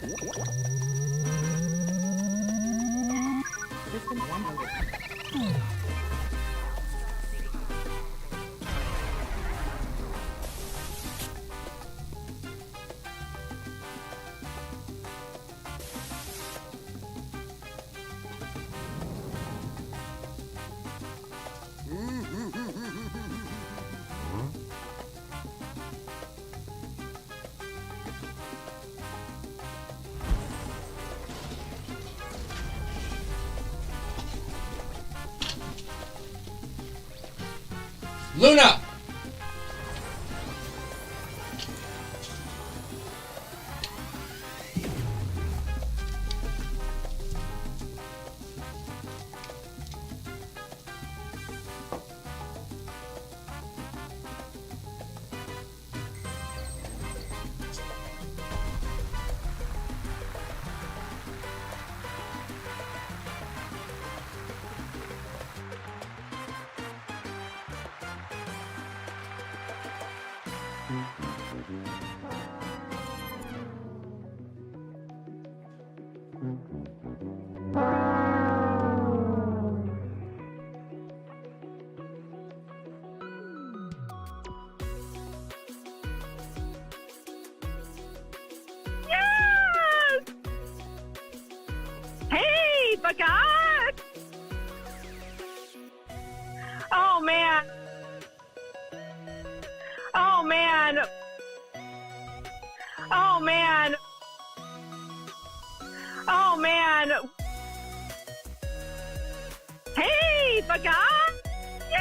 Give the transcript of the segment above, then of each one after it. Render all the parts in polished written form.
System downloaded. Luna! Hey, Bagat! Oh, man. Oh, man. Oh, man. Oh, man. Hey, Bagat! Yes!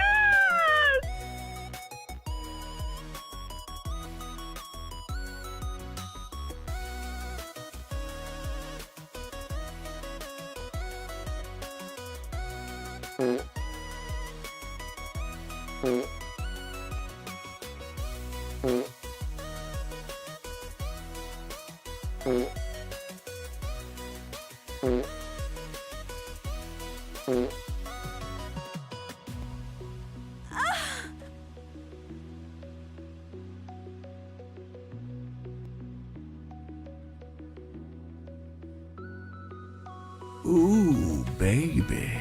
Ooh, baby.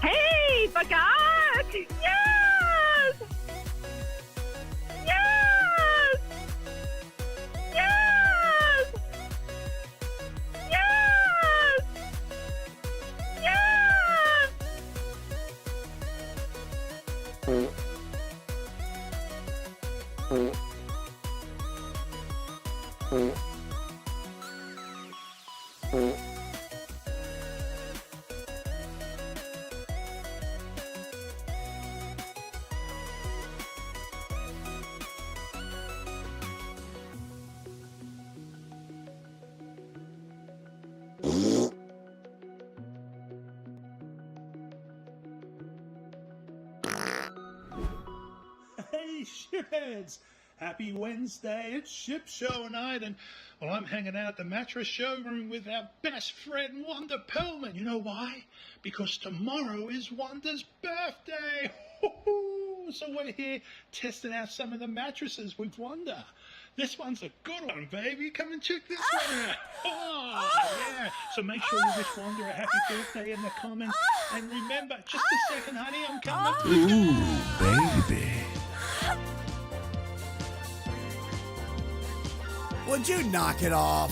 Hey, Bagat! Yes! Yes! Yes! Yes! Yes! Hey, shipheads! Happy Wednesday. It's Ship Show night, and well, I'm hanging out at the mattress showroom with our best friend, Wanda Perlman. You know why? Because tomorrow is Wanda's birthday. So we're here testing out some of the mattresses with Wanda. This one's a good one, baby. Come and check this one out. Oh, yeah. So make sure you wish Wanda a happy birthday in the comments. And remember, just a second, honey, I'm coming. Ooh, baby. Would you knock it off?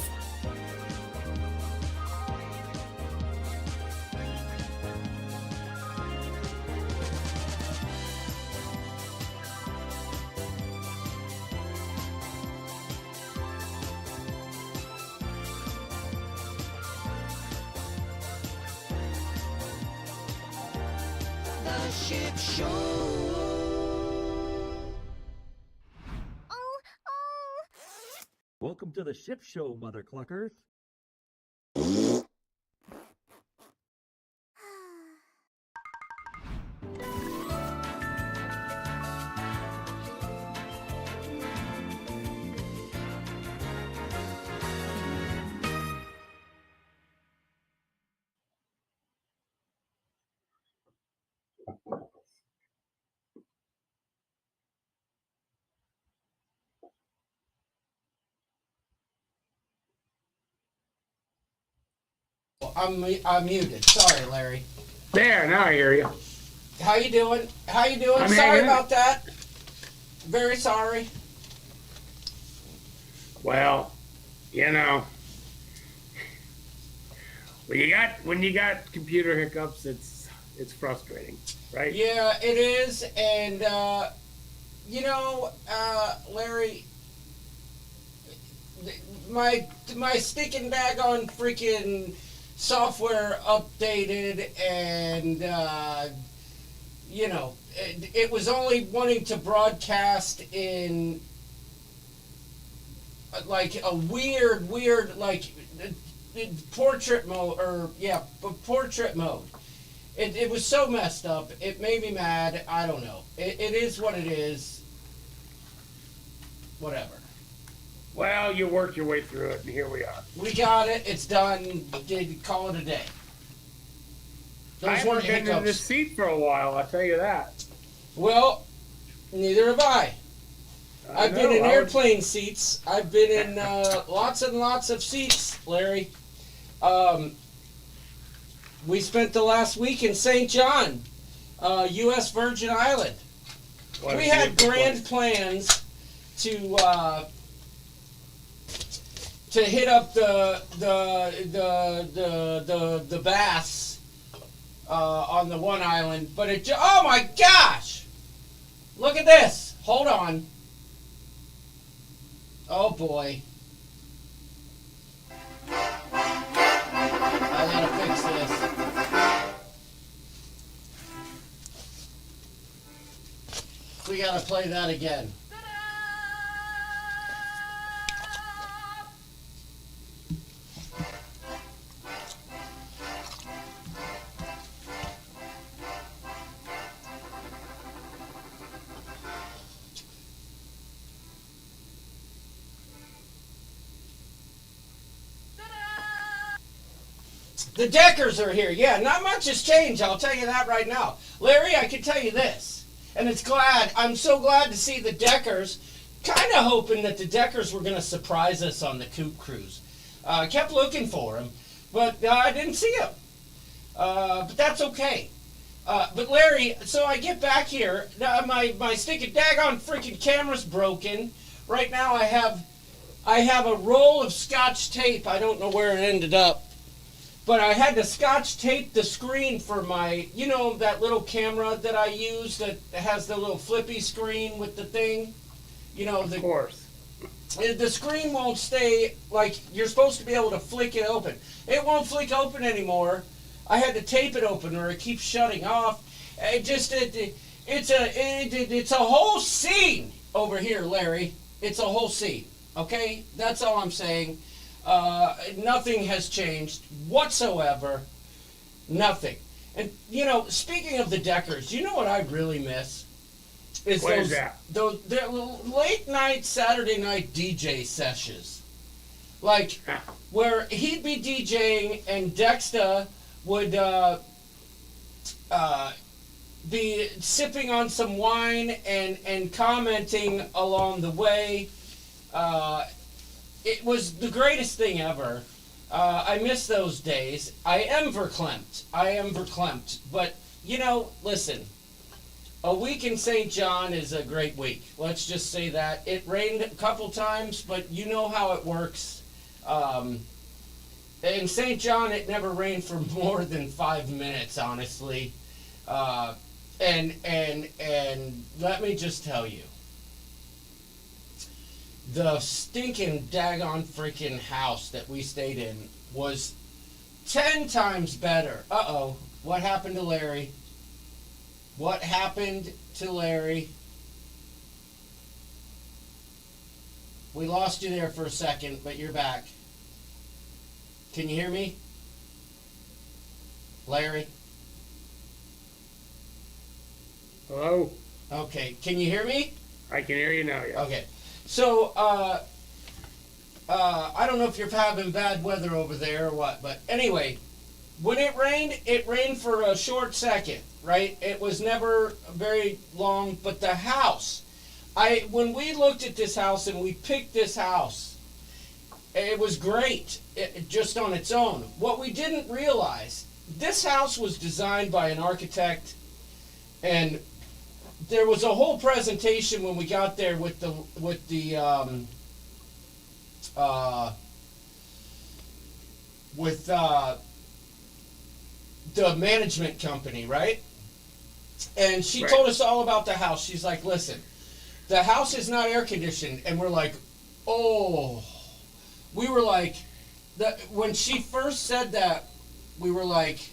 The Ship Show. Welcome to the Ship Show, Mother Cluckers. I'm muted. Sorry, Larry. There, now I hear you. How you doing? How you doing? I'm Sorry hanging. about that. Very sorry. Well, you know, when you got computer hiccups, it's frustrating, right? Yeah, it is, and Larry, my stinking daggone freaking software updated, and it was only wanting to broadcast in like a weird like portrait mode, portrait mode. It was so messed up. It made me mad. I don't know. It is what it is. Whatever. Well, you worked your way through it, and here we are. We got it. It's done. Did call it a day. I Those weren't haven't been in this hiccups. seat for a while, I'll tell you that. Well, neither have I. I've been in airplane seats. I've been in lots and lots of seats, Larry. We spent the last week in St. John, U.S. Virgin Island. We had grand plans to hit up the baths on the one island, but oh my gosh! Look at this. Hold on. Oh boy. I gotta fix this. We gotta play that again. The Deckers are here. Yeah, not much has changed, I'll tell you that right now. Larry, I can tell you this, and I'm so glad to see the Deckers. Kind of hoping that the Deckers were going to surprise us on the Coop Cruise. Kept looking for them, but I didn't see them. But that's okay. But Larry, so I get back here. My stinking daggone freaking camera's broken. Right now I have a roll of Scotch tape. I don't know where it ended up. But I had to Scotch tape the screen for my, that little camera that I use that has the little flippy screen with the thing. Of course. The screen won't stay, like, you're supposed to be able to flick it open. It won't flick open anymore. I had to tape it open or it keeps shutting off. It's a whole scene over here, Larry. It's a whole scene, okay? That's all I'm saying. Nothing has changed whatsoever. Nothing. And, speaking of the Deckers, you know what I really miss? What is that? Those late night, Saturday night DJ sessions. Like, where he'd be DJing and Dexter would be sipping on some wine and commenting along the way. It was the greatest thing ever. I miss those days. I am verklempt. But, listen. A week in St. John is a great week. Let's just say that. It rained a couple times, but you know how it works. In St. John, it never rained for more than 5 minutes, honestly. And let me just tell you. The stinking daggone freaking house that we stayed in was 10 times better. Uh-oh. What happened to Larry? What happened to Larry? We lost you there for a second, but you're back. Can you hear me? Larry? Hello? Okay. Can you hear me? I can hear you now, yeah. Okay. So, I don't know if you're having bad weather over there or what, but anyway, when it rained for a short second, right? It was never very long, but the house, when we looked at this house and we picked this house, It was great, just on its own. What we didn't realize, this house was designed by an architect, and there was a whole presentation when we got there with the management company, right? And she told us all about the house. She's like, listen, the house is not air conditioned. And we're like, oh. We were like, when she first said that, we were like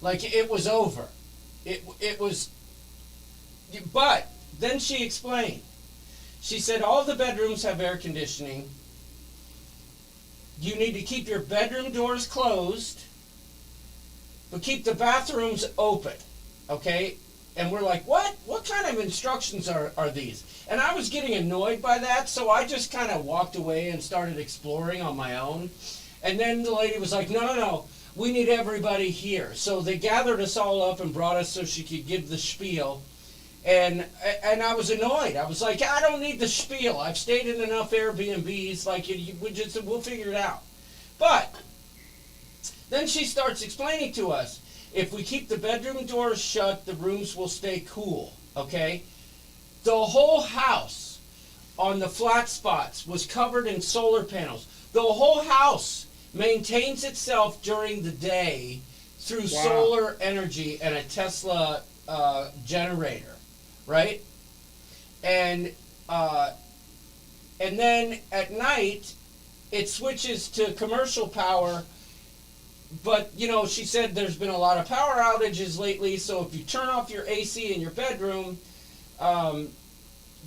it was over. It was, but then she explained. She said all the bedrooms have air conditioning. You need to keep your bedroom doors closed, but keep the bathrooms open, okay? And we're like, what? What kind of instructions are these? And I was getting annoyed by that, so I just kind of walked away and started exploring on my own. And then the lady was like, no, we need everybody here. So they gathered us all up and brought us so she could give the spiel. And I was annoyed. I was like, I don't need the spiel. I've stayed in enough Airbnbs. Like, we'll figure it out. But then she starts explaining to us, if we keep the bedroom doors shut, the rooms will stay cool, okay? The whole house on the flat spots was covered in solar panels. The whole house maintains itself during the day through solar energy and a Tesla generator, right? And then at night, it switches to commercial power. But, you know, she said there's been a lot of power outages lately, so if you turn off your AC in your bedroom,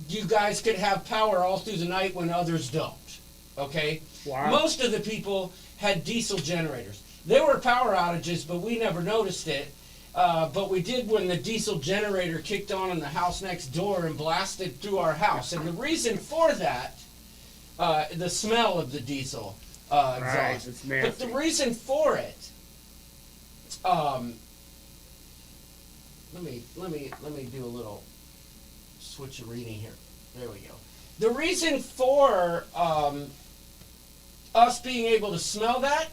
you guys could have power all through the night when others don't, okay? Wow. Most of the people had diesel generators. There were power outages, but we never noticed it. But we did when the diesel generator kicked on in the house next door and blasted through our house. And the reason for that, the smell of the diesel exhaust. It's nasty. But the reason for it, let me do a little switch of reading here. There we go. The reason for us being able to smell that,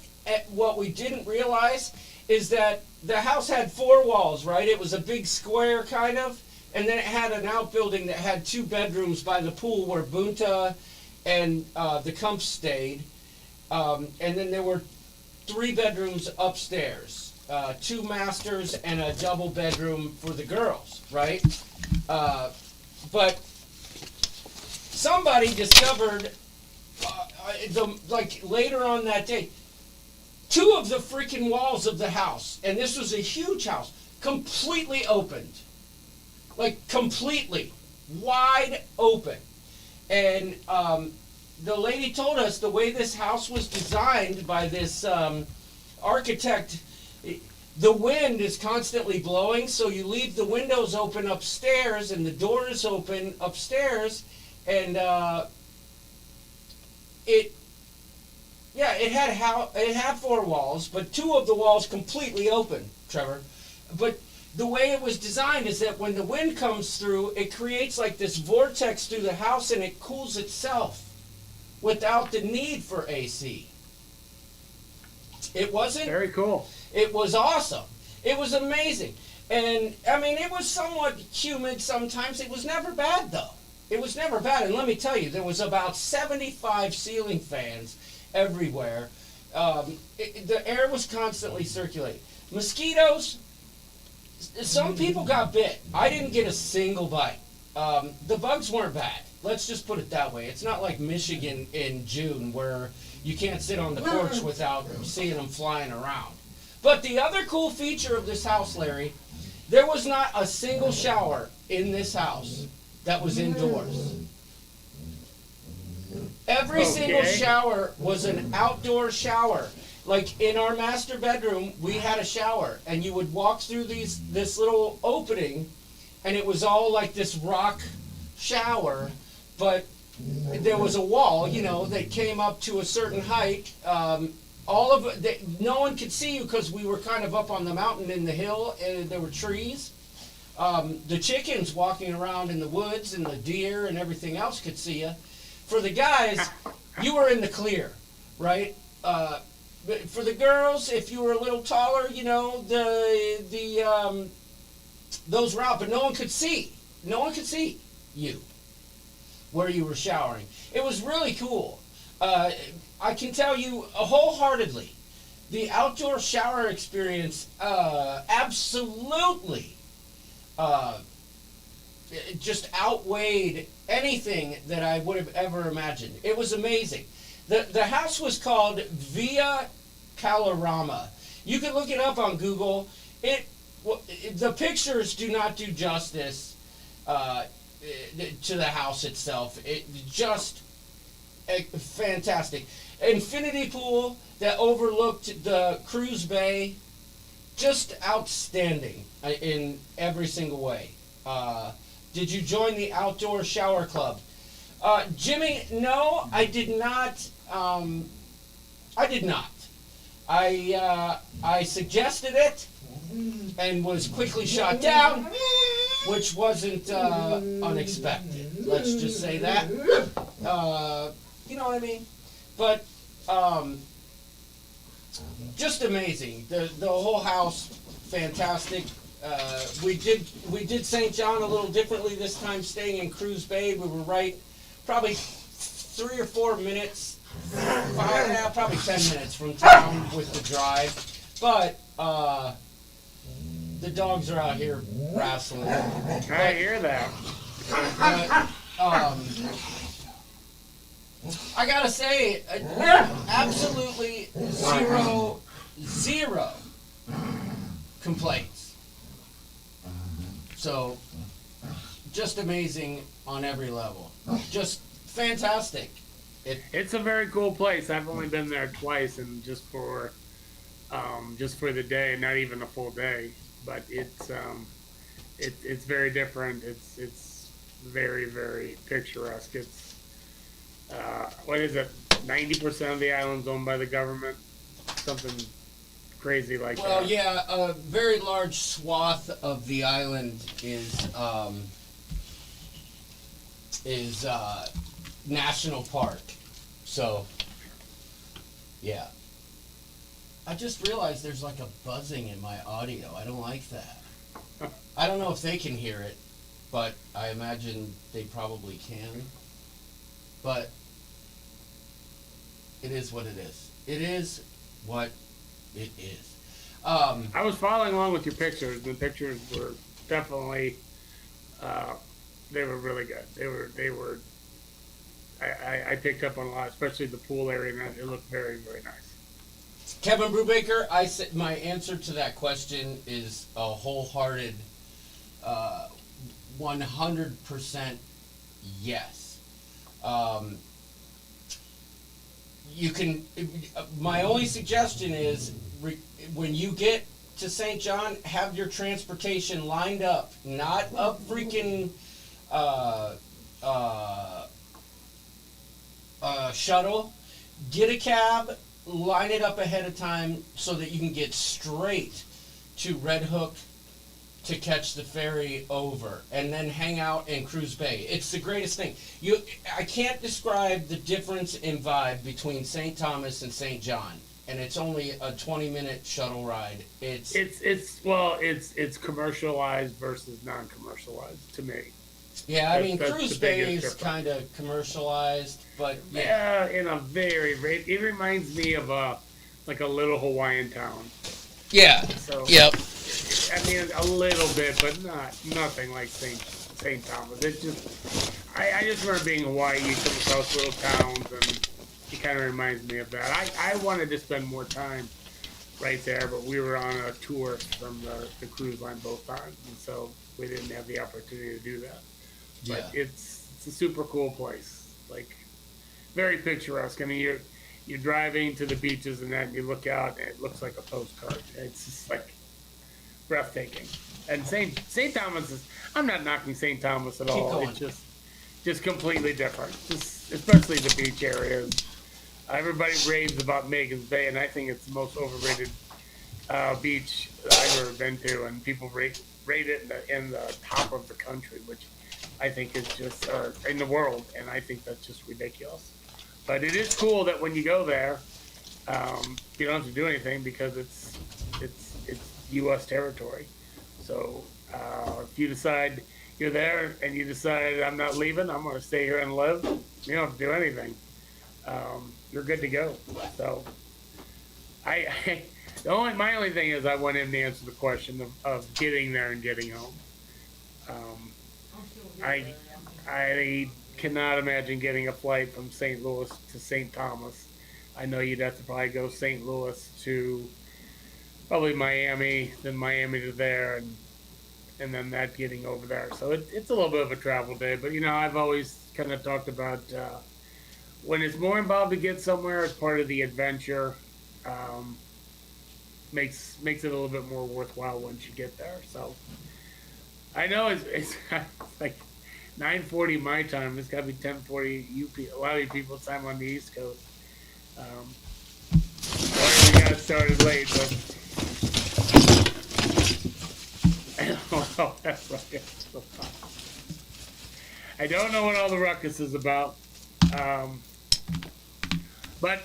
what we didn't realize is that the house had 4 walls, right? It was a big square kind of, and then it had an outbuilding that had 2 bedrooms by the pool where Bunta and the Kumps stayed. And then there were 3 bedrooms upstairs, 2 masters and a double bedroom for the girls, right? But somebody discovered, later on that day, 2 of the freaking walls of the house, and this was a huge house, completely opened. Like, completely. Wide open. And the lady told us the way this house was designed by this architect, the wind is constantly blowing, so you leave the windows open upstairs and the doors open upstairs, and it had 4 walls, but 2 of the walls completely open, Trevor. But the way it was designed is that when the wind comes through, it creates like this vortex through the house and it cools itself without the need for AC. It wasn't... Very cool. It was awesome. It was amazing. And, I mean, it was somewhat humid sometimes. It was never bad, though. It was never bad. And let me tell you, there was about 75 ceiling fans everywhere. The air was constantly circulating. Mosquitoes, some people got bit. I didn't get a single bite. The bugs weren't bad. Let's just put it that way. It's not like Michigan in June where you can't sit on the porch without seeing them flying around. But the other cool feature of this house, Larry, there was not a single shower in this house that was indoors. Every single shower was an outdoor shower. Like in our master bedroom, we had a shower, and you would walk through this little opening, and it was all like this rock shower, but there was a wall, you know, that came up to a certain height. All of it, no one could see you because we were kind of up on the mountain in the hill, and there were trees. The chickens walking around in the woods and the deer and everything else could see you. For the guys, you were in the clear, right? But for the girls, if you were a little taller, you know, those were out, but no one could see. No one could see you where you were showering. It was really cool. I can tell you wholeheartedly, the outdoor shower experience absolutely just outweighed anything that I would have ever imagined. It was amazing. The house was called Via Calorama. You can look it up on Google. The pictures do not do justice to the house itself. It just fantastic. Infinity pool that overlooked the cruise bay. Just outstanding in every single way. Did you join the outdoor shower club? Jimmy, no, I did not. I did not. I suggested it and was quickly shot down, which wasn't unexpected. Let's just say that. You know what I mean? But just amazing. The whole house, fantastic. We did St. John a little differently this time, staying in Cruz Bay. We were right, probably 3 or 4 minutes, probably 10 minutes from town with the drive. But the dogs are out here wrestling. I hear that. I gotta say, absolutely zero complaints. So, just amazing on every level. Just fantastic. It's a very cool place. I've only been there twice, and just for the day, not even a full day. But it's very different. It's very, very picturesque. It's what is it? 90% of the island's owned by the government. Something crazy like that. Well, yeah, a very large swath of the island is national park. So, yeah. I just realized there's like a buzzing in my audio. I don't like that. I don't know if they can hear it, but I imagine they probably can. But it is what it is. It is what it is. I was following along with your pictures. The pictures were definitely, they were really good. They were. I picked up on a lot, especially the pool area, and it looked very, very nice. Kevin Brubaker, I said my answer to that question is a wholehearted, 100% yes. You can. My only suggestion is when you get to St. John, have your transportation lined up, not a freaking shuttle. Get a cab, line it up ahead of time so that you can get straight to Red Hook to catch the ferry over, and then hang out in Cruz Bay. It's the greatest thing. I can't describe the difference in vibe between St. Thomas and St. John, and it's only a 20-minute shuttle ride. It's commercialized versus non-commercialized to me. Yeah, I mean, That's Cruz the Bay biggest is difference. kind of commercialized, but yeah. In a it reminds me of like a little Hawaiian town. Yeah. So Yep. I mean, a little bit, but nothing like St. Thomas. It just I just remember being in Hawaii. You come across little towns, and it kind of reminds me of that. I wanted to spend more time right there, but we were on a tour from the cruise line both times, and so we didn't have the opportunity to do that. But Yeah. it's a super cool place, like very picturesque. I mean, you're driving to the beaches, and then you look out, and it looks like a postcard. It's just like breathtaking. And St. Thomas is. I'm not knocking St. Thomas at all. going. It's just completely different. Just especially the beach areas. Everybody raves about Magens Bay, and I think it's the most overrated beach I've ever been to. And people rated in the top of the country, which I think is just in the world, and I think that's just ridiculous. But it is cool that when you go there, you don't have to do anything because it's U.S. territory. So if you decide you're there and you decide I'm not leaving, I'm going to stay here and live, you don't have to do anything. You're good to go. So my only thing is I want him to answer the question of getting there and getting home. I cannot imagine getting a flight from St. Louis to St. Thomas. I know you'd have to probably go St. Louis to probably Miami, then Miami to there, and then that getting over there. So it's a little bit of a travel day. But, I've always kind of talked about when it's more involved to get somewhere as part of the adventure, makes it a little bit more worthwhile once you get there. So I know it's like 9:40 my time. It's got to be 10:40 a lot of you people's time on the East Coast. Sorry we got started late, but I don't know what all the ruckus is about. But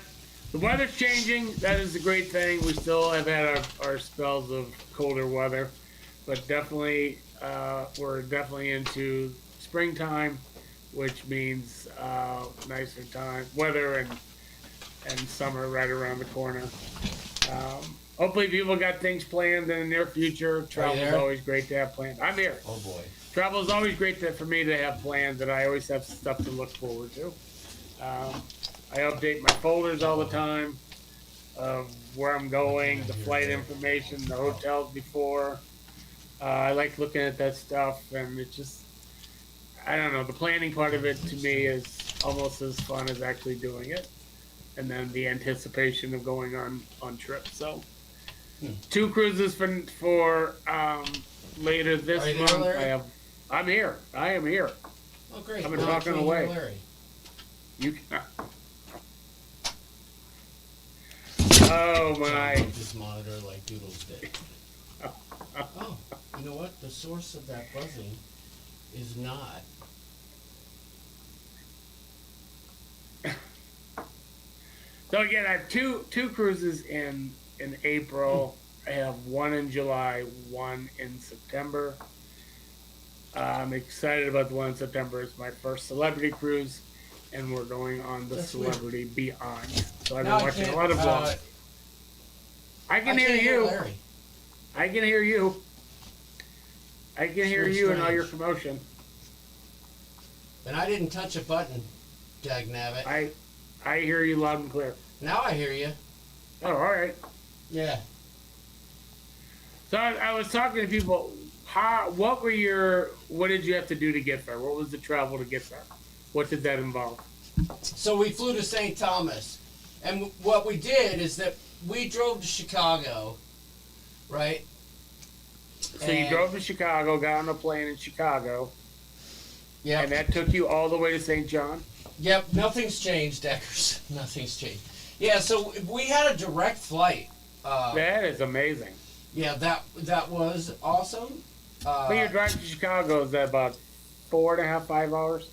the weather's changing. That is a great thing. We still have had our spells of colder weather, but definitely we're definitely into springtime, which means nicer weather and summer right around the corner. Hopefully people got things planned in the near future. Travel is always great to have planned. I'm here. Oh boy. Travel is always great for me to have plans, and I always have stuff to look forward to. I update my folders all the time of where I'm going, the flight information, the hotels before. I like looking at that stuff, and it just, I don't know, the planning part of it to me is almost as fun as actually doing it. And then the anticipation of going on trips. So 2 cruises for later this Are you month. there, Larry? I'm here. I am here. Oh, great. I've been Now I talking can't away. hear Larry. You can. Oh my! This monitor like Doodles did. Oh, you know what? The source of that buzzing is not. So again, I have two cruises in April. I have one in July, one in September. I'm excited about the one in September. It's my first celebrity cruise, and we're going on the Celebrity Beyond. So I've been watching a lot of vlogs. I can hear you. Larry. I can hear you. I can hear you and all your commotion. And I didn't touch a button, dagnabbit. I hear you loud and clear. Now I hear you. Oh, all right. Yeah. So I was talking to people. What did you have to do to get there? What was the travel to get there? What did that involve? So we flew to St. Thomas, and what we did is that we drove to Chicago, right? So you drove to Chicago, got on a plane in Chicago. Yeah. And that took you all the way to St. John? Yep, nothing's changed, Deckers. Nothing's changed. Yeah, so we had a direct flight. That is amazing. Yeah, that was awesome. But your drive to Chicago, is that about 4.5, 5 hours?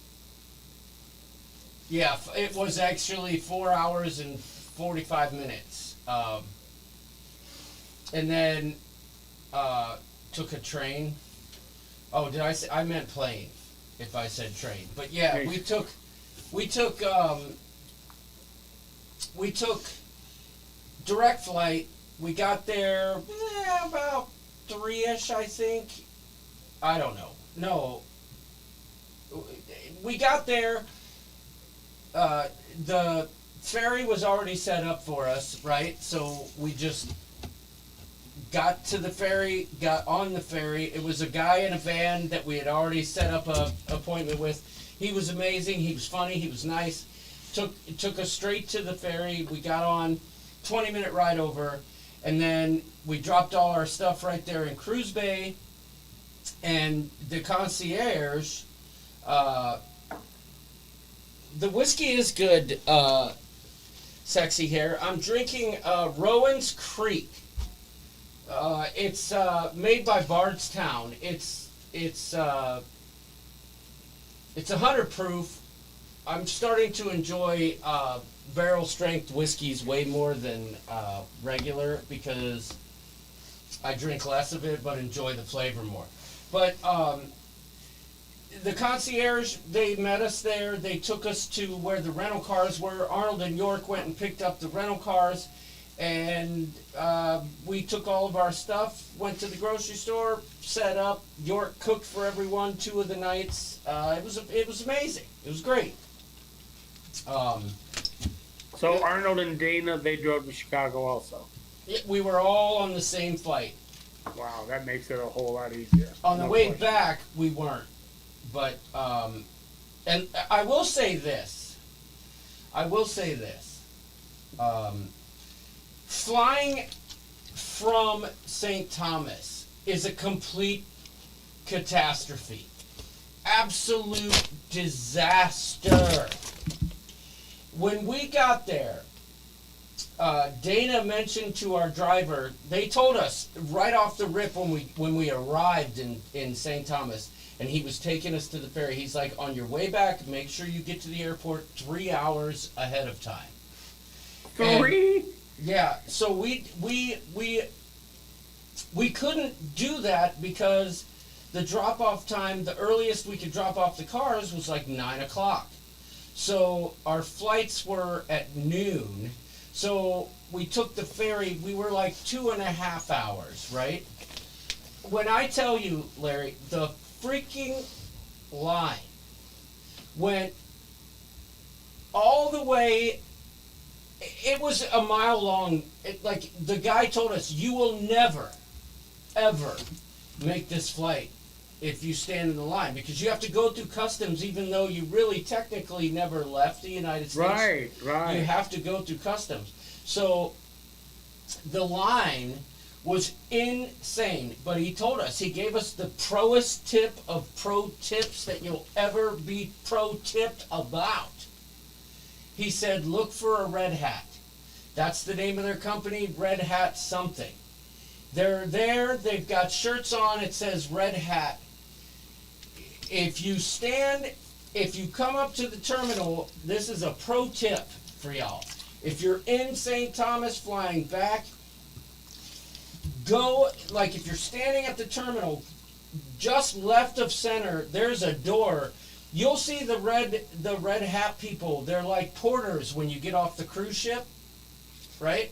Yeah, it was actually 4 hours and 45 minutes. And then took a train. Oh, did I say? I meant plane, if I said train. But yeah, we took direct flight. We got there about 3-ish, I think. I don't know. No. We got there. The ferry was already set up for us, right? So we just got to the ferry, got on the ferry. It was a guy in a van that we had already set up a appointment with. He was amazing. He was funny. He was nice. Took us straight to the ferry. We got on, 20-minute ride over, and then we dropped all our stuff right there in Cruise Bay. And the concierge, the whiskey is good, Sexy Hair. I'm drinking Rowan's Creek. It's made by Bardstown. It's 100 proof. I'm starting to enjoy barrel strength whiskeys way more than regular because I drink less of it but enjoy the flavor more. But the concierge, they met us there. They took us to where the rental cars were. Arnold and York went and picked up the rental cars, and we took all of our stuff, went to the grocery store, set up. York cooked for everyone 2 of the nights. It was amazing. It was great. So Arnold and Dana, they drove to Chicago also. We were all on the same flight. Wow, that makes it a whole lot easier. On the No way question. back, we weren't. But, and I will say this. Flying from St. Thomas is a complete catastrophe. Absolute disaster. When we got there, Dana mentioned to our driver, they told us right off the rip when we arrived in St. Thomas, and he was taking us to the ferry, he's like, on your way back, make sure you get to the airport 3 hours ahead of time. 3? Yeah, so we couldn't do that because the drop-off time, the earliest we could drop off the cars was like 9 o'clock. So our flights were at noon. So we took the ferry, we were like 2.5 hours, right? When I tell you, Larry, the freaking line went all the way, it was a mile long. Like the guy told us, you will never, ever make this flight if you stand in the line, because you have to go through customs even though you really technically never left the United States. Right. You have to go through customs. So the line was insane, but he told us, he gave us the proest tip of pro tips that you'll ever be pro tipped about. He said, look for a Red Hat. That's the name of their company, Red Hat something. They're there, they've got shirts on, it says Red Hat. If you come up to the terminal, this is a pro tip for y'all. If you're in St. Thomas flying back, go, like if you're standing at the terminal, just left of center, there's a door. You'll see the red hat people. They're like porters when you get off the cruise ship, right?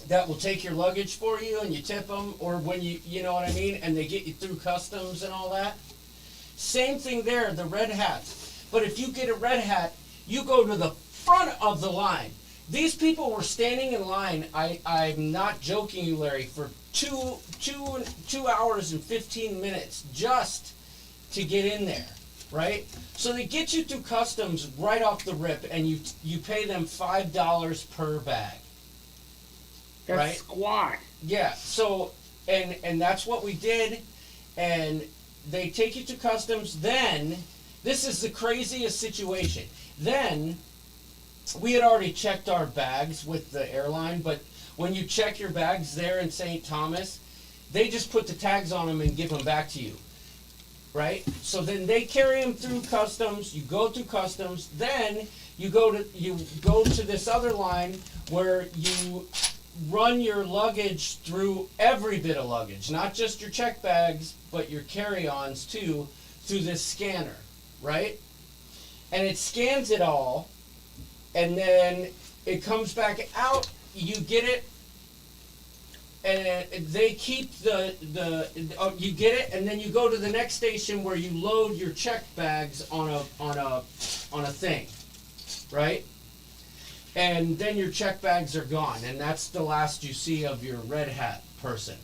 That will take your luggage for you and you tip them, or when you know what I mean, and they get you through customs and all that. Same thing there, the red hats. But if you get a red hat, you go to the front of the line. These people were standing in line, I'm not joking you, Larry, for two hours and 15 minutes just to get in there, right? So they get you through customs right off the rip, and you pay them $5 per bag. That's right? squat. Yeah, so, and that's what we did, and they take you to customs. Then, this is the craziest situation. Then, we had already checked our bags with the airline, but when you check your bags there in St. Thomas, they just put the tags on them and give them back to you, right? So then they carry them through customs, you go through customs, then you go to this other line where you run your luggage through every bit of luggage, not just your check bags, but your carry-ons too, through this scanner, right? And it scans it all, and then it comes back out, you get it, and they keep you get it, and then you go to the next station where you load your check bags on a thing, right? And then your check bags are gone, and that's the last you see of your red hat person.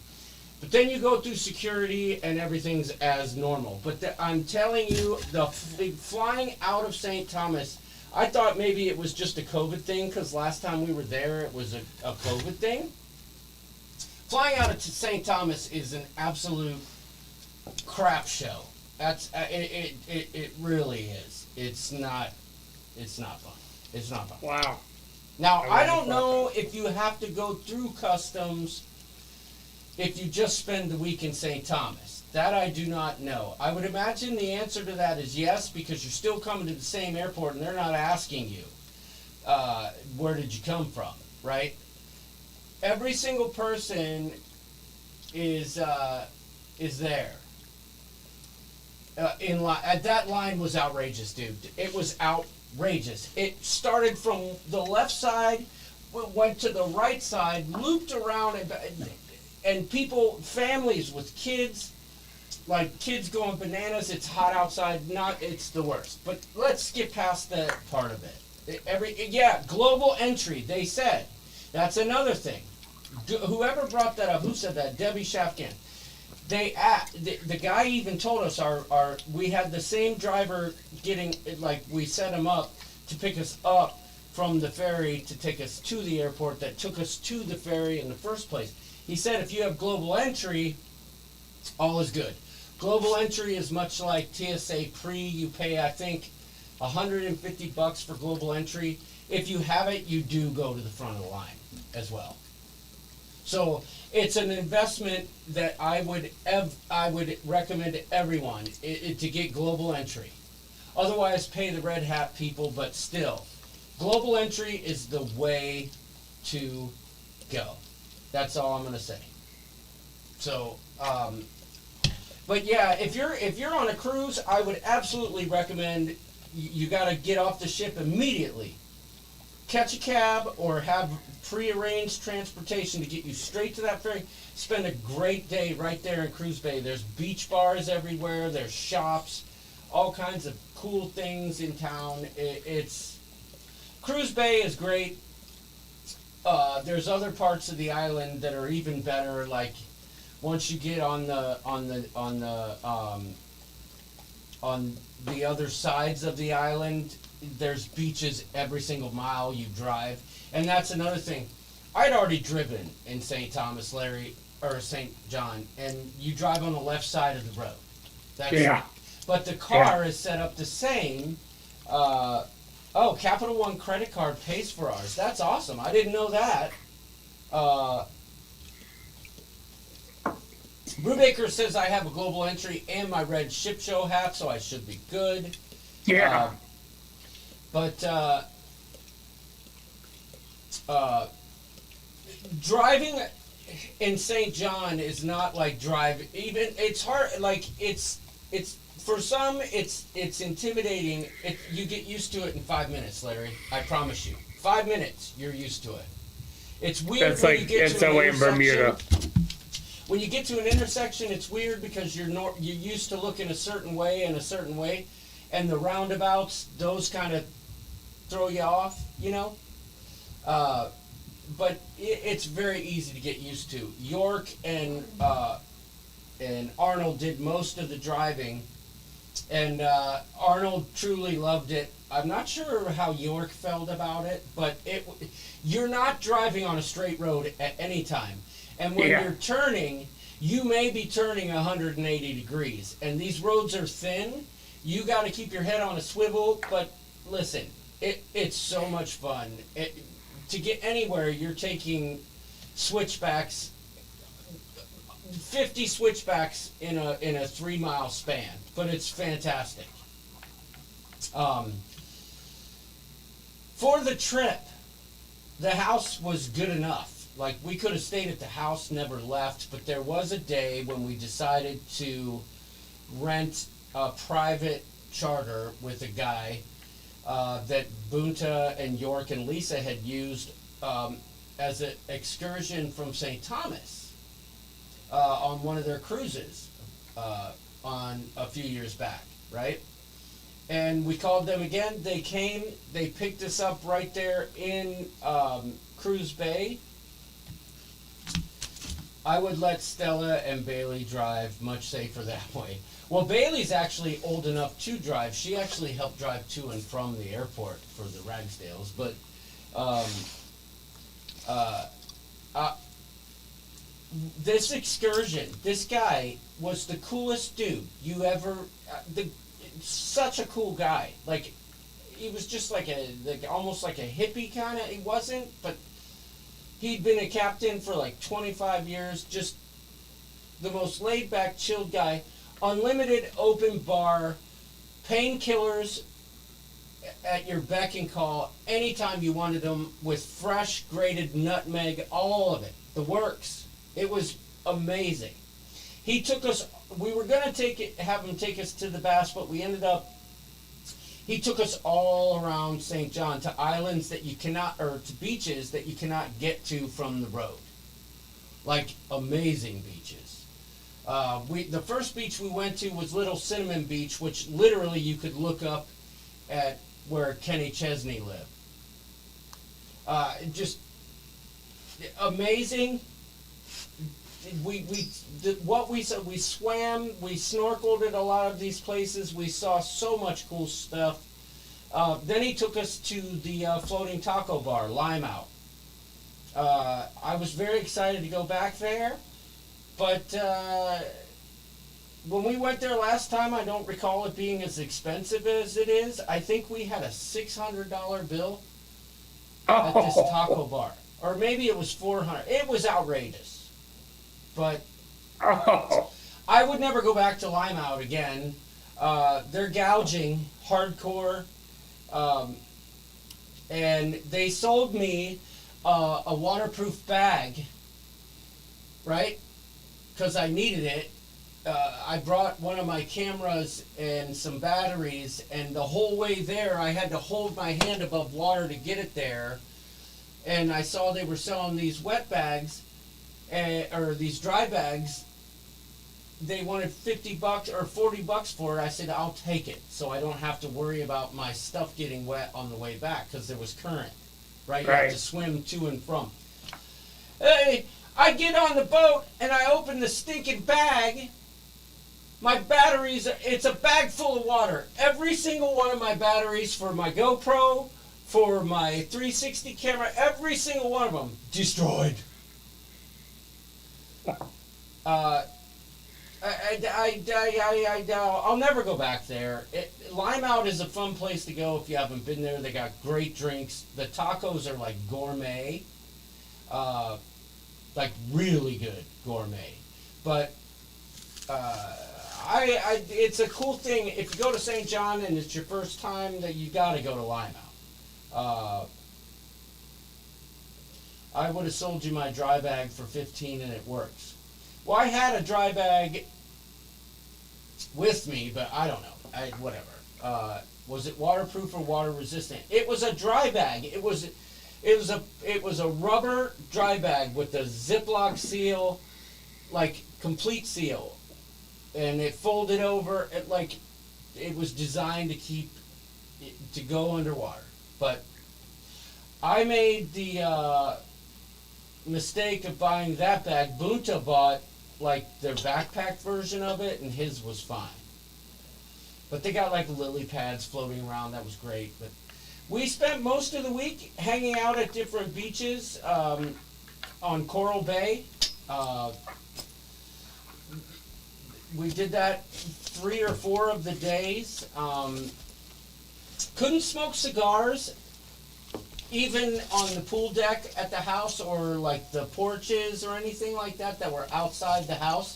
But then you go through security and everything's as normal. But I'm telling you, the flying out of St. Thomas, I thought maybe it was just a COVID thing, because last time we were there it was a COVID thing. Flying out of St. Thomas is an absolute crap show. That's it really is. It's not fun. It's not fun. Wow. Now, I don't know if you have to go through customs if you just spend the week in St. Thomas? That I do not know. I would imagine the answer to that is yes, because you're still coming to the same airport and they're not asking you, where did you come from, right? Every single person is there. In line. That line was outrageous, dude. It was outrageous. It started from the left side, went to the right side, looped around, and people, families with kids, like kids going bananas. It's hot outside. It's the worst. But let's skip past that part of it. Global entry. They said that's another thing. Whoever brought that up, who said that? Debbie Shafkan. The guy even told us we had the same driver we set him up to pick us up from the ferry to take us to the airport that took us to the ferry in the first place. He said if you have global entry, all is good. Global entry is much like TSA pre. You pay, I think, $150 for global entry. If you have it, you do go to the front of the line as well. So it's an investment that I would recommend to everyone to get global entry. Otherwise, pay the red hat people, but still, global entry is the way to go. That's all I'm going to say. So, but yeah, if you're on a cruise, I would absolutely recommend you got to get off the ship immediately. Catch a cab or have pre-arranged transportation to get you straight to that ferry. Spend a great day right there in Cruise Bay. There's beach bars everywhere. There's shops, all kinds of cool things in town. Cruise Bay is great. There's other parts of the island that are even better. Like once you get on the other sides of the island, there's beaches every single mile you drive. And that's another thing. I'd already driven in St. Thomas, Larry, or St. John, and you drive on the left side of the road. But the car is set up the same. Capital One credit card pays for ours. That's awesome. I didn't know that. Brubaker says I have a global entry and my red ship show hat, so I should be good. Yeah. Driving in St. John is not like it's hard, like it's for some it's intimidating. You get used to it in 5 minutes, Larry. I promise you. 5 minutes, you're used to it. It's weird That's when like you get it's to an that way in intersection. Bermuda. When you get to an intersection, it's weird because you're used to looking a certain way, and the roundabouts, those kind of throw you off, you know. But it's very easy to get used to. York and Arnold did most of the driving, and Arnold truly loved it. I'm not sure how York felt about it, but you're not driving on a straight road at any time. And when you're turning, you may be turning 180 degrees. And these roads are thin. You got to keep your head on a swivel. But listen, it's so much fun. To get anywhere, you're taking switchbacks, 50 switchbacks in a 3 mile span. But it's fantastic. For the trip, the house was good enough. Like, we could have stayed at the house, never left, but there was a day when we decided to rent a private charter with a guy that Bunta and York and Lisa had used as an excursion from St. Thomas on one of their cruises on a few years back, right? And we called them again. They came, they picked us up right there in Cruise Bay. I would let Stella and Bailey drive, much safer that way. Well, Bailey's actually old enough to drive. She actually helped drive to and from the airport for the Ragsdales. But this excursion, this guy was the coolest dude you ever... such a cool guy. Like, he was just almost like a hippie kind of. He wasn't, but... He'd been a captain for like 25 years, just the most laid-back, chilled guy. Unlimited open bar, painkillers at your beck and call anytime you wanted them, with fresh grated nutmeg, all of it, the works. It was amazing. He took us. We were gonna have him take us to the Bass, but we ended up. He took us all around St. John to islands that you cannot, or to beaches that you cannot get to from the road. Like amazing beaches. The first beach we went to was Little Cinnamon Beach, which literally you could look up at where Kenny Chesney lived. Just amazing. What we saw, we swam, we snorkeled at a lot of these places. We saw so much cool stuff. Then he took us to the floating taco bar, Lime Out. I was very excited to go back there, but when we went there last time, I don't recall it being as expensive as it is. I think we had a $600 bill at this taco bar, or maybe it was $400. It was outrageous. But I would never go back to Lime Out again. They're gouging hardcore. And they sold me a waterproof bag, right? Because I needed it. I brought one of my cameras and some batteries, and the whole way there I had to hold my hand above water to get it there. And I saw they were selling these wet bags, or these dry bags. They wanted $50 or $40 for it. I said, I'll take it, so I don't have to worry about my stuff getting wet on the way back, because there was current, right? You have to swim to and from. Hey, I get on the boat and I open the stinking bag. My batteries, it's a bag full of water. Every single one of my batteries for my GoPro, for my 360 camera, every single one of them destroyed. I'll never go back there. Lime Out is a fun place to go if you haven't been there. They got great drinks. The tacos are like gourmet, like really good gourmet. But it's a cool thing. If you go to St. John and it's your first time, that you got to go to Lime Out. I would have sold you my dry bag for $15 and it works. Well, I had a dry bag with me, but I don't know. Whatever. Was it waterproof or water resistant? It was a dry bag. It was a rubber dry bag with a Ziploc seal, like complete seal, and it folded over. It was designed to go underwater. But I made the mistake of buying that bag. Bunta bought their backpack version of it, and his was fine. But they got lily pads floating around. That was great. But we spent most of the week hanging out at different beaches on Coral Bay. We did that 3 or 4 of the days. Couldn't smoke cigars even on the pool deck at the house, or the porches or anything like that were outside the house,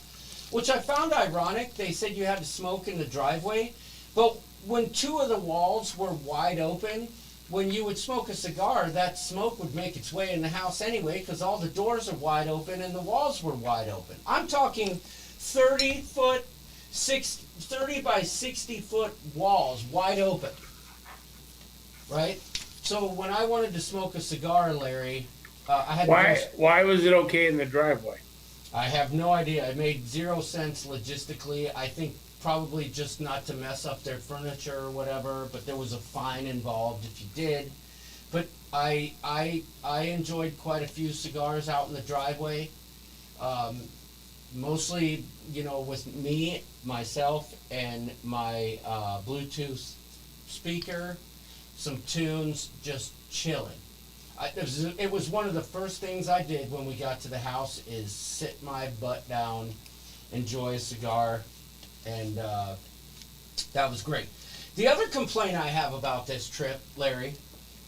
which I found ironic. They said you had to smoke in the driveway, but when 2 of the walls were wide open, when you would smoke a cigar, that smoke would make its way in the house anyway, because all the doors are wide open and the walls were wide open. I'm talking 30 by 60 foot walls wide open, right? So when I wanted to smoke a cigar, Larry, I had to Why was it okay in the driveway? I have no idea. It made 0 sense logistically. I think probably just not to mess up their furniture or whatever, but there was a fine involved if you did. But I enjoyed quite a few cigars out in the driveway. Mostly, with me, myself, and my Bluetooth speaker, some tunes, just chilling. It was one of the first things I did when we got to the house, is sit my butt down, enjoy a cigar, and that was great. The other complaint I have about this trip, Larry,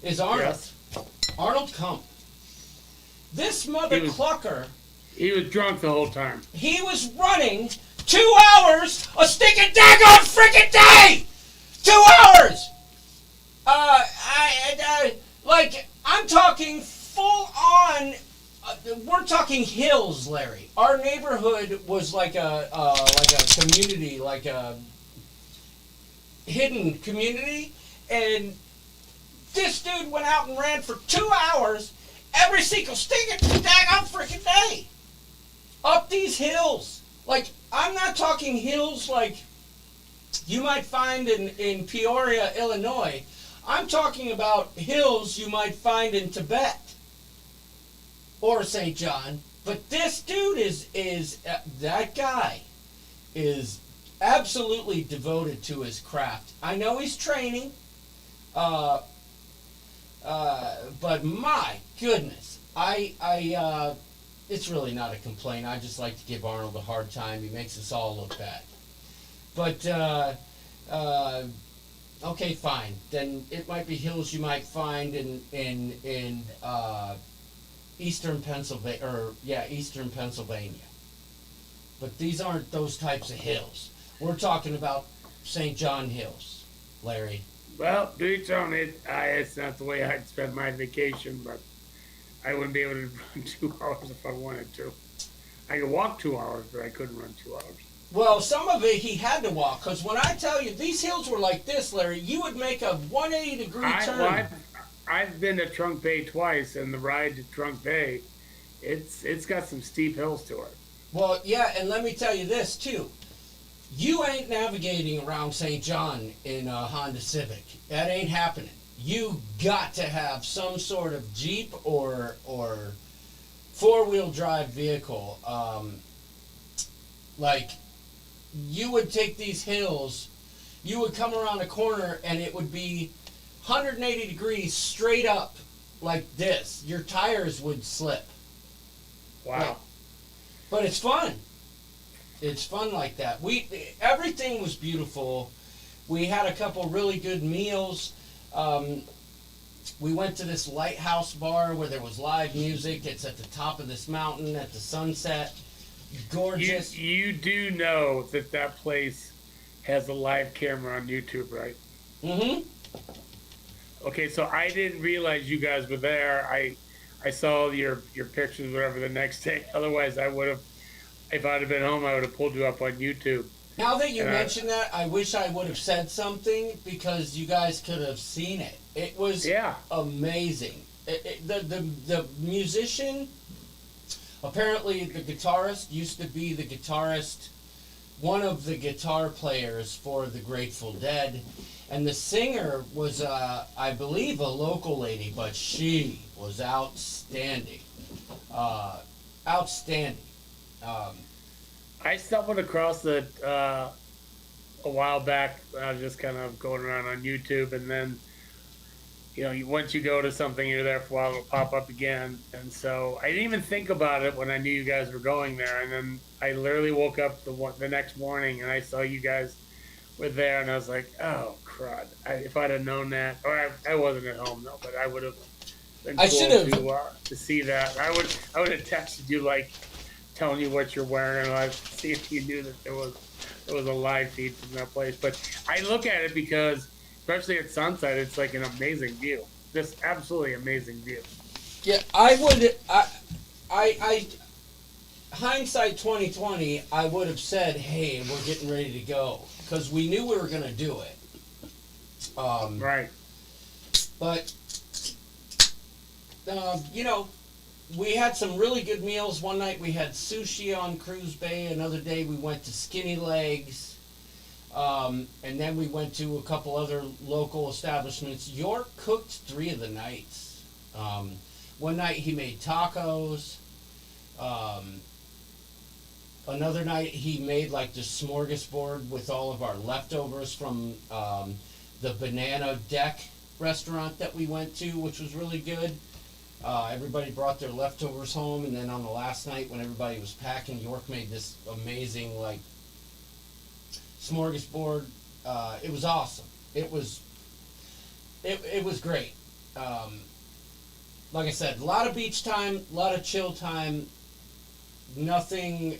is Arnold. Yes. Arnold Kump. This mother clucker He was drunk the whole time. He was running 2 hours a stinking daggone freaking day! 2 hours! I'm talking full on. We're talking hills, Larry. Our neighborhood was like a community, like a hidden community, and this dude went out and ran for 2 hours every single stinking daggone freaking day up these hills. Like, I'm not talking hills like you might find in Peoria, Illinois. I'm talking about hills you might find in Tibet or St. John. But this dude is that guy is absolutely devoted to his craft. I know he's training, but my goodness, it's really not a complaint. I just like to give Arnold a hard time. He makes us all look bad. But okay, fine. Then it might be hills you might find in eastern Pennsylvania, eastern Pennsylvania. But these aren't those types of hills. We're talking about St. John Hills, Larry. Well, to each own. It's not the way I'd spend my vacation, but I wouldn't be able to run 2 hours if I wanted to. I could walk 2 hours, but I couldn't run 2 hours. Well, some of it he had to walk, because when I tell you these hills were like this, Larry, you would make a 180-degree turn. I've been to Trunk Bay twice, and the ride to Trunk Bay, it's got some steep hills to it. Well, yeah, and let me tell you this, too. You ain't navigating around St. John in a Honda Civic. That ain't happening. You got to have some sort of Jeep or four-wheel drive vehicle. Like, you would take these hills, you would come around a corner, and it would be 180 degrees straight up like this. Your tires would slip. Wow. But it's fun. It's fun like that. Everything was beautiful. We had a couple really good meals. We went to this lighthouse bar where there was live music. It's at the top of this mountain at the sunset. Gorgeous. You do know that place has a live camera on YouTube, right? Mm-hmm. Okay, so I didn't realize you guys were there. I saw your pictures, whatever, the next day. Otherwise, I would have, if I'd have been home, I would have pulled you up on YouTube. Now that you mention that, I wish I would have said something because you guys could have seen it. It was amazing. The musician, apparently the guitarist, used to be the guitarist, one of the guitar players for the Grateful Dead. And the singer was, I believe, a local lady, but she was outstanding. Outstanding. I stumbled across it a while back. I was just kind of going around on YouTube, and then, once you go to something, you're there for a while, it'll pop up again. And so I didn't even think about it when I knew you guys were going there. And then I literally woke up the next morning, and I saw you guys were there, and I was like, oh, crud. If I'd have known that, or I wasn't at home, though, but I would have been cool to see that. I would have texted you, like, telling you what you're wearing, and see if you knew that there was a live feed from that place. But I look at it because, especially at sunset, it's like an amazing view. Just absolutely amazing view. Yeah, I would. I hindsight 2020, I would have said, "Hey, we're getting ready to go," because we knew we were going to do it. Right. But we had some really good meals. One night we had sushi on Cruise Bay. Another day we went to Skinny Legs. And then we went to a couple other local establishments. York cooked 3 of the nights. One night he made tacos. Another night he made like the smorgasbord with all of our leftovers from the Banana Deck restaurant that we went to, which was really good. Everybody brought their leftovers home, and then on the last night when everybody was packing, York made this amazing smorgasbord. It was awesome. It was great. Like I said, a lot of beach time, a lot of chill time. nothing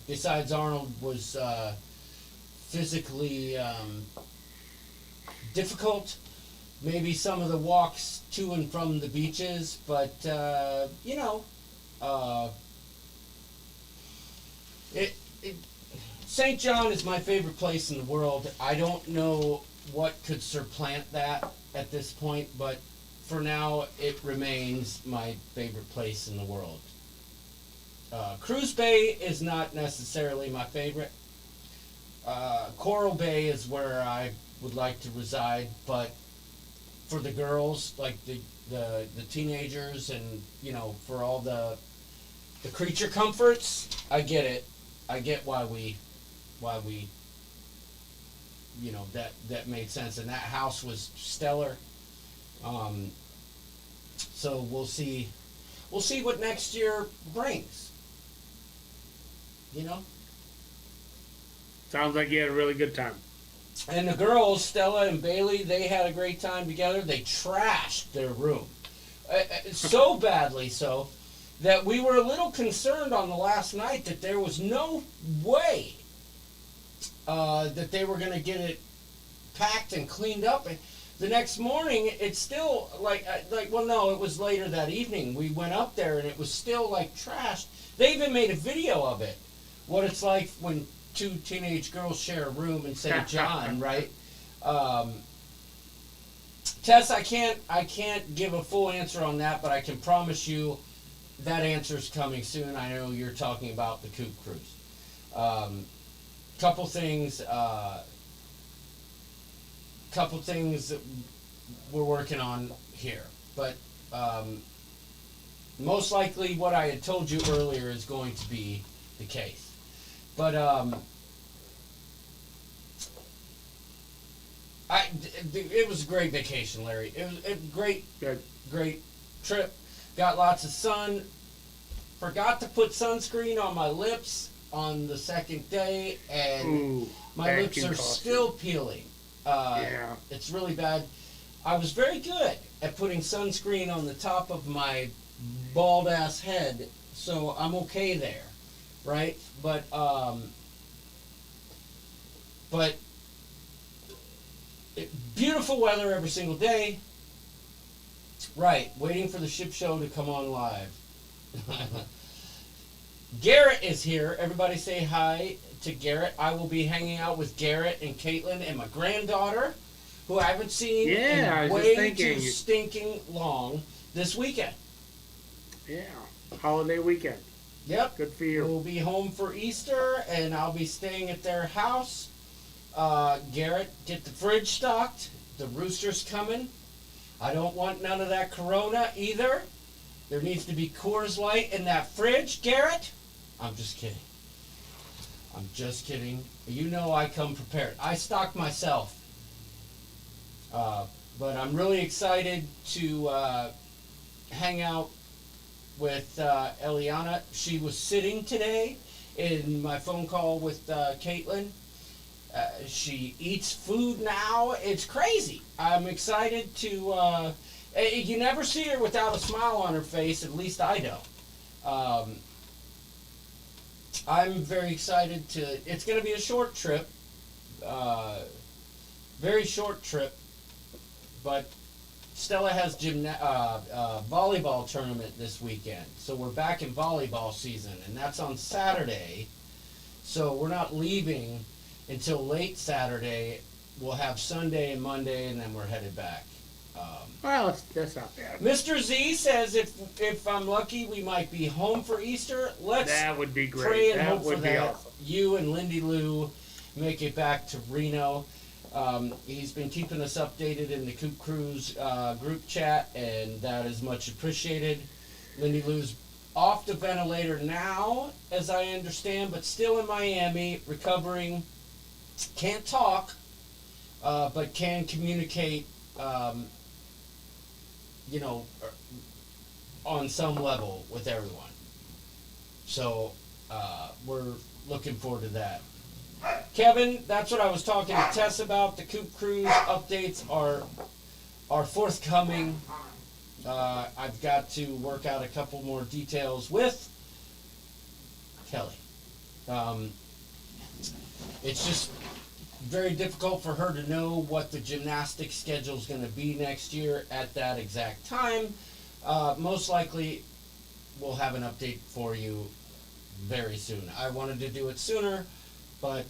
besides Arnold was physically difficult. Maybe some of the walks to and from the beaches, but you know, it St. John is my favorite place in the world. I don't know what could supplant that at this point, but for now, it remains my favorite place in the world. Cruz Bay is not necessarily my favorite. Coral Bay is where I would like to reside, but for the girls, like the teenagers, and you know, for all the creature comforts, I get it. I get why we you know, that made sense, and that house was stellar. So we'll see what next year brings. You know? Sounds like you had a really good time. And the girls, Stella and Bailey, they had a great time together. They trashed their room. So badly so that we were a little concerned on the last night that there was no way that they were going to get it packed and cleaned up. And the next morning, it's still well, no, it was later that evening. We went up there and it was still like trashed. They even made a video of it. What it's like when two teenage girls share a room in St. John, right? Tess, I can't give a full answer on that, but I can promise you that answer's coming soon. I know you're talking about the Coop Cruise. Couple things that we're working on here, but most likely what I had told you earlier is going to be the case. But it was a great vacation, Larry. It was a great trip. Got lots of sun. Forgot to put sunscreen on my lips on the second day, and my lips are still peeling. Yeah. It's really bad. I was very good at putting sunscreen on the top of my bald ass head, so I'm okay there, right? But beautiful weather every single day. Right, waiting for the ship show to come on live. Garrett is here. Everybody say hi to Garrett. I will be hanging out with Garrett and Caitlin and my granddaughter, who I haven't seen in way too stinking long, this weekend. Yeah, holiday weekend. Yep. Good for you. We'll be home for Easter, and I'll be staying at their house. Garrett, get the fridge stocked. The rooster's coming. I don't want none of that Corona either. There needs to be Coors Light in that fridge, Garrett. I'm just kidding. I'm just kidding. You know I come prepared. I stock myself. But I'm really excited to hang out with Eliana. She was sitting today in my phone call with Caitlin. She eats food now. It's crazy. I'm excited to... you never see her without a smile on her face. At least I don't. I'm very excited to... It's going to be a short trip. Very short trip. But Stella has volleyball tournament this weekend. So we're back in volleyball season. And that's on Saturday. So we're not leaving until late Saturday. We'll have Sunday and Monday, and then we're headed back. Well, that's not bad. Mr. Z says if I'm lucky, we might be home for Easter. That would be great. Pray and that hope would for be that. awesome. You and Lindy Lou make it back to Reno. He's been keeping us updated in the Coop Cruise group chat, and that is much appreciated. Lindy Lou's off the ventilator now, as I understand, but still in Miami, recovering. Can't talk, but can communicate, on some level with everyone. So we're looking forward to that. Kevin, that's what I was talking to Tess about. The Coop Cruise updates are forthcoming. I've got to work out a couple more details with Kelly. It's just very difficult for her to know what the gymnastics schedule is going to be next year at that exact time. Most likely, we'll have an update for you very soon. I wanted to do it sooner, but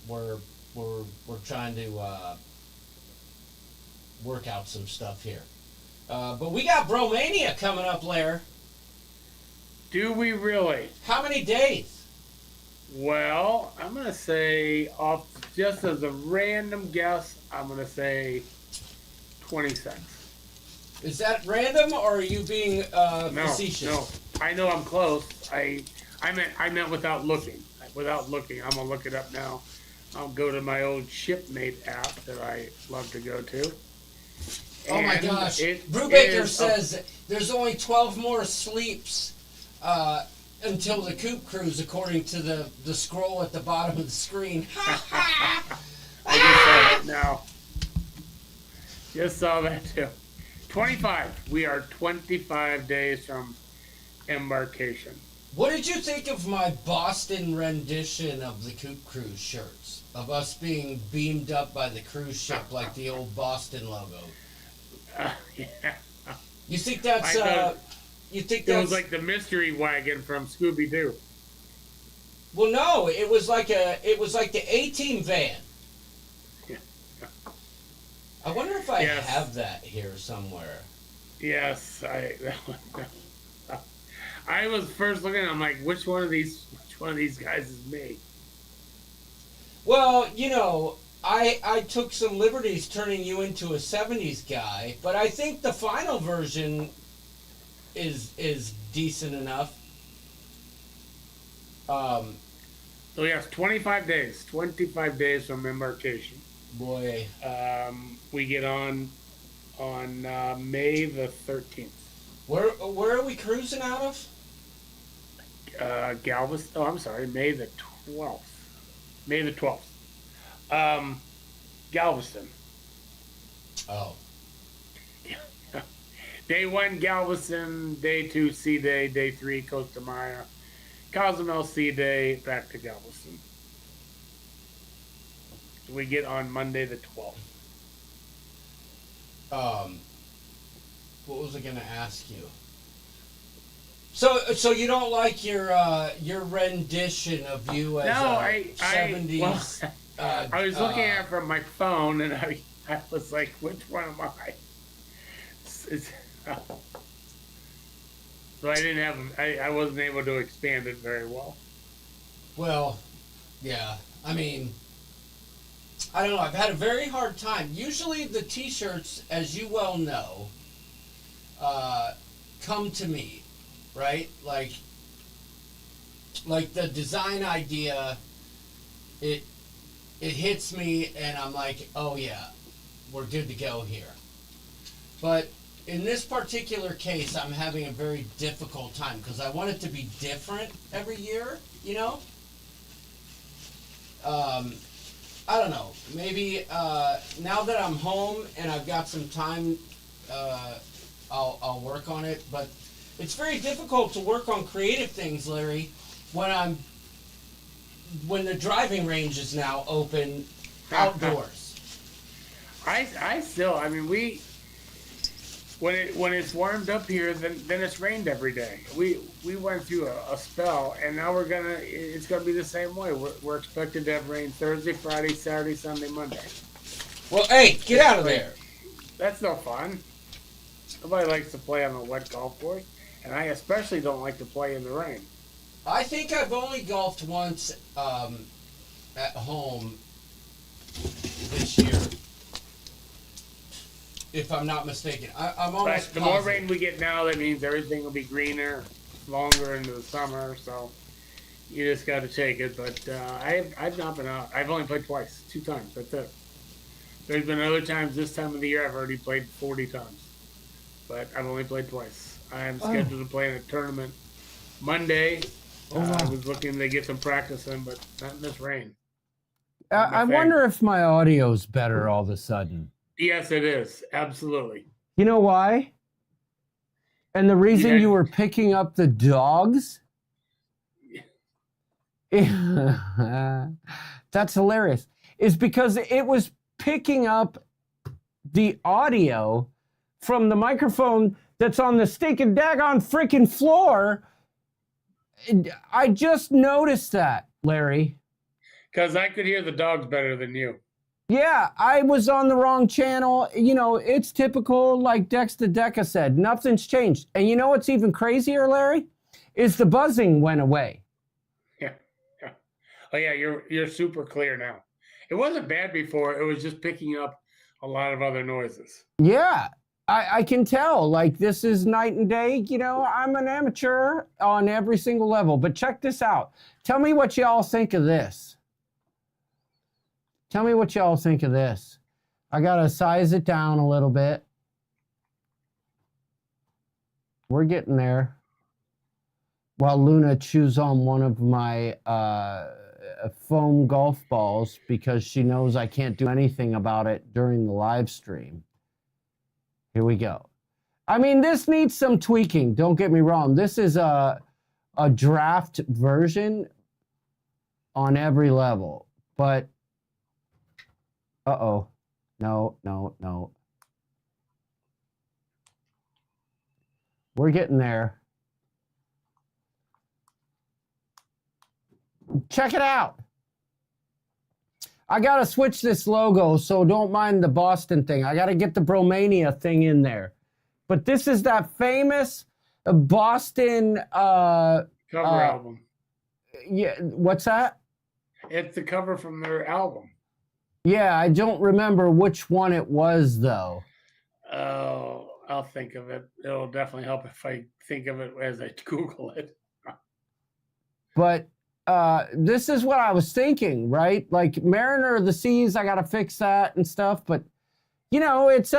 we're trying to work out some stuff here. But we got Bromania coming up, Lair. Do we really? How many days? Well, I'm going to say, off just as a random guess, I'm going to say 26. Is that random, or are you being facetious? No. I know I'm close. I meant without looking. Without looking. I'm going to look it up now. I'll go to my old Shipmate app that I love to go to. Oh my And gosh. it Brubaker is says there's only 12 more sleeps until the Coop Cruise, according to the scroll at the bottom of the screen. I just saw that now. Just saw that too. 25. We are 25 days from embarkation. What did you think of my Boston rendition of the Coop Cruise shirts? Of us being beamed up by the cruise ship like the old Boston logo? Yeah. You think that's you think It that's was like the mystery wagon from Scooby-Doo. Well, no, it was like the A-Team van. Yeah. I wonder if I Yes. have that here somewhere. Yes, I was first looking. I'm like, which one of these guys is me? Well, you know, I took some liberties turning you into a 70s guy, but I think the final version is decent enough. So yes, 25 days. 25 days from embarkation. Boy. We get on May the 13th. Where are we cruising out of? Galveston. Oh, I'm sorry, May the 12th. May the 12th. Galveston. Oh. Day 1, Galveston. Day 2, Sea Day. Day 3, Costa Maya. Cozumel Sea Day. Back to Galveston. So we get on Monday the 12th. What was I gonna ask you? So you don't like your rendition of you as No, a 70s? I was looking at it from my phone, and I was like, which one am I? So I didn't have, I wasn't able to expand it very well. Well, yeah. I mean, I don't know. I've had a very hard time. Usually the T-shirts, as you well know, come to me, right? Like the design idea, it hits me, and I'm like, oh yeah, we're good to go here. But in this particular case, I'm having a very difficult time because I want it to be different every year, you know? I don't know. Maybe now that I'm home and I've got some time, I'll work on it. But it's very difficult to work on creative things, Larry, when the driving range is now open outdoors. I still, I mean, when it's warmed up here, then it's rained every day. We went through a spell, and now it's gonna be the same way. We're expected to have rain Thursday, Friday, Saturday, Sunday, Monday. Well, hey, get out of there. That's no fun. Nobody likes to play on a wet golf course, and I especially don't like to play in the rain. I think I've only golfed once at home this year, if I'm not mistaken. I'm almost But the more rain we get now, that means everything will be greener longer into the summer. So you just got to take it. But I've not been out. I've only played twice, 2 times. That's it. There's been other times this time of the year I've already played 40 times, but I've only played twice. I'm scheduled to play in a tournament Monday. I was looking to get some practice in, but not in this rain. I wonder if my audio's better all of a sudden. Yes, it is. Absolutely. You know why? And the reason Yeah. you were picking up the dogs? That's hilarious. Is because it was picking up the audio from the microphone that's on the stinking daggone freaking floor. I just noticed that, Larry. Because I could hear the dogs better than you. Yeah, I was on the wrong channel. You know, it's typical, like Dex the Deca said. Nothing's changed. And you know what's even crazier, Larry? Is the buzzing went away. Yeah. Oh yeah, you're super clear now. It wasn't bad before. It was just picking up a lot of other noises. Yeah, I can tell. Like, this is night and day. You know, I'm an amateur on every single level. But check this out. Tell me what y'all think of this. Tell me what y'all think of this. I got to size it down a little bit. We're getting there. While Luna chews on one of my foam golf balls because she knows I can't do anything about it during the live stream. Here we go. I mean, this needs some tweaking. Don't get me wrong. This is a draft version on every level. But, uh-oh. No. We're getting there. Check it out. I got to switch this logo, so don't mind the Boston thing. I got to get the Bromania thing in there. But this is that famous Boston... Cover album. Yeah, what's that? It's the cover from their album. Yeah, I don't remember which one it was, though. Oh, I'll think of it. It'll definitely help if I think of it as I Google it. But... this is what I was thinking, right? Like Mariner of the Seas, I gotta fix that and stuff. But you know, it's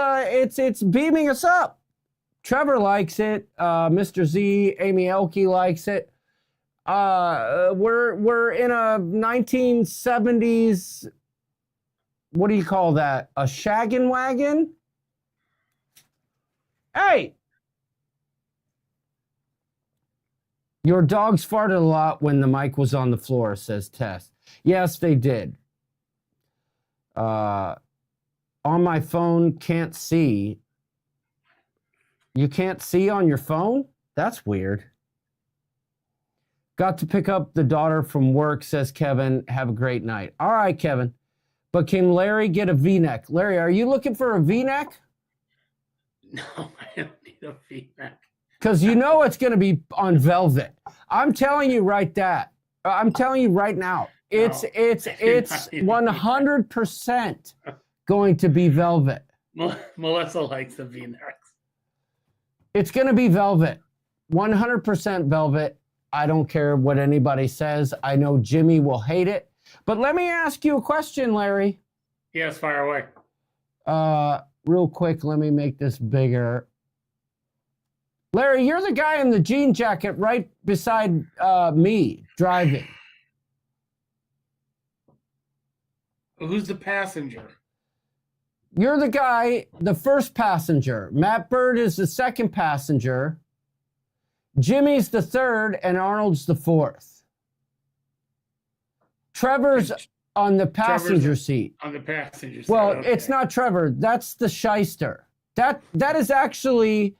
beaming us up. Trevor likes it. Mr. Z, Amy Elke likes it. We're in a 1970s. What do you call that? A shaggin' wagon? Hey. Your dogs farted a lot when the mic was on the floor, says Tess. Yes, they did. On my phone, can't see. You can't see on your phone? That's weird. Got to pick up the daughter from work, says Kevin. Have a great night. All right, Kevin. But can Larry get a V-neck? Larry, are you looking for a V-neck? No, I don't need a V-neck. Because you know it's going to be on velvet. I'm telling you right I'm telling you right now. It's 100% going to be velvet. Melissa likes the V-necks. It's going to be velvet. 100% velvet. I don't care what anybody says. I know Jimmy will hate it. But let me ask you a question, Larry. Yes, fire away. Real quick, let me make this bigger. Larry, you're the guy in the jean jacket right beside me driving. Who's the passenger? You're the guy, the first passenger. Matt Bird is the second passenger. Jimmy's the third, and Arnold's the fourth. Trevor's on the passenger seat. On the passenger seat. Well, okay. It's not Trevor. That's the shyster. That is actually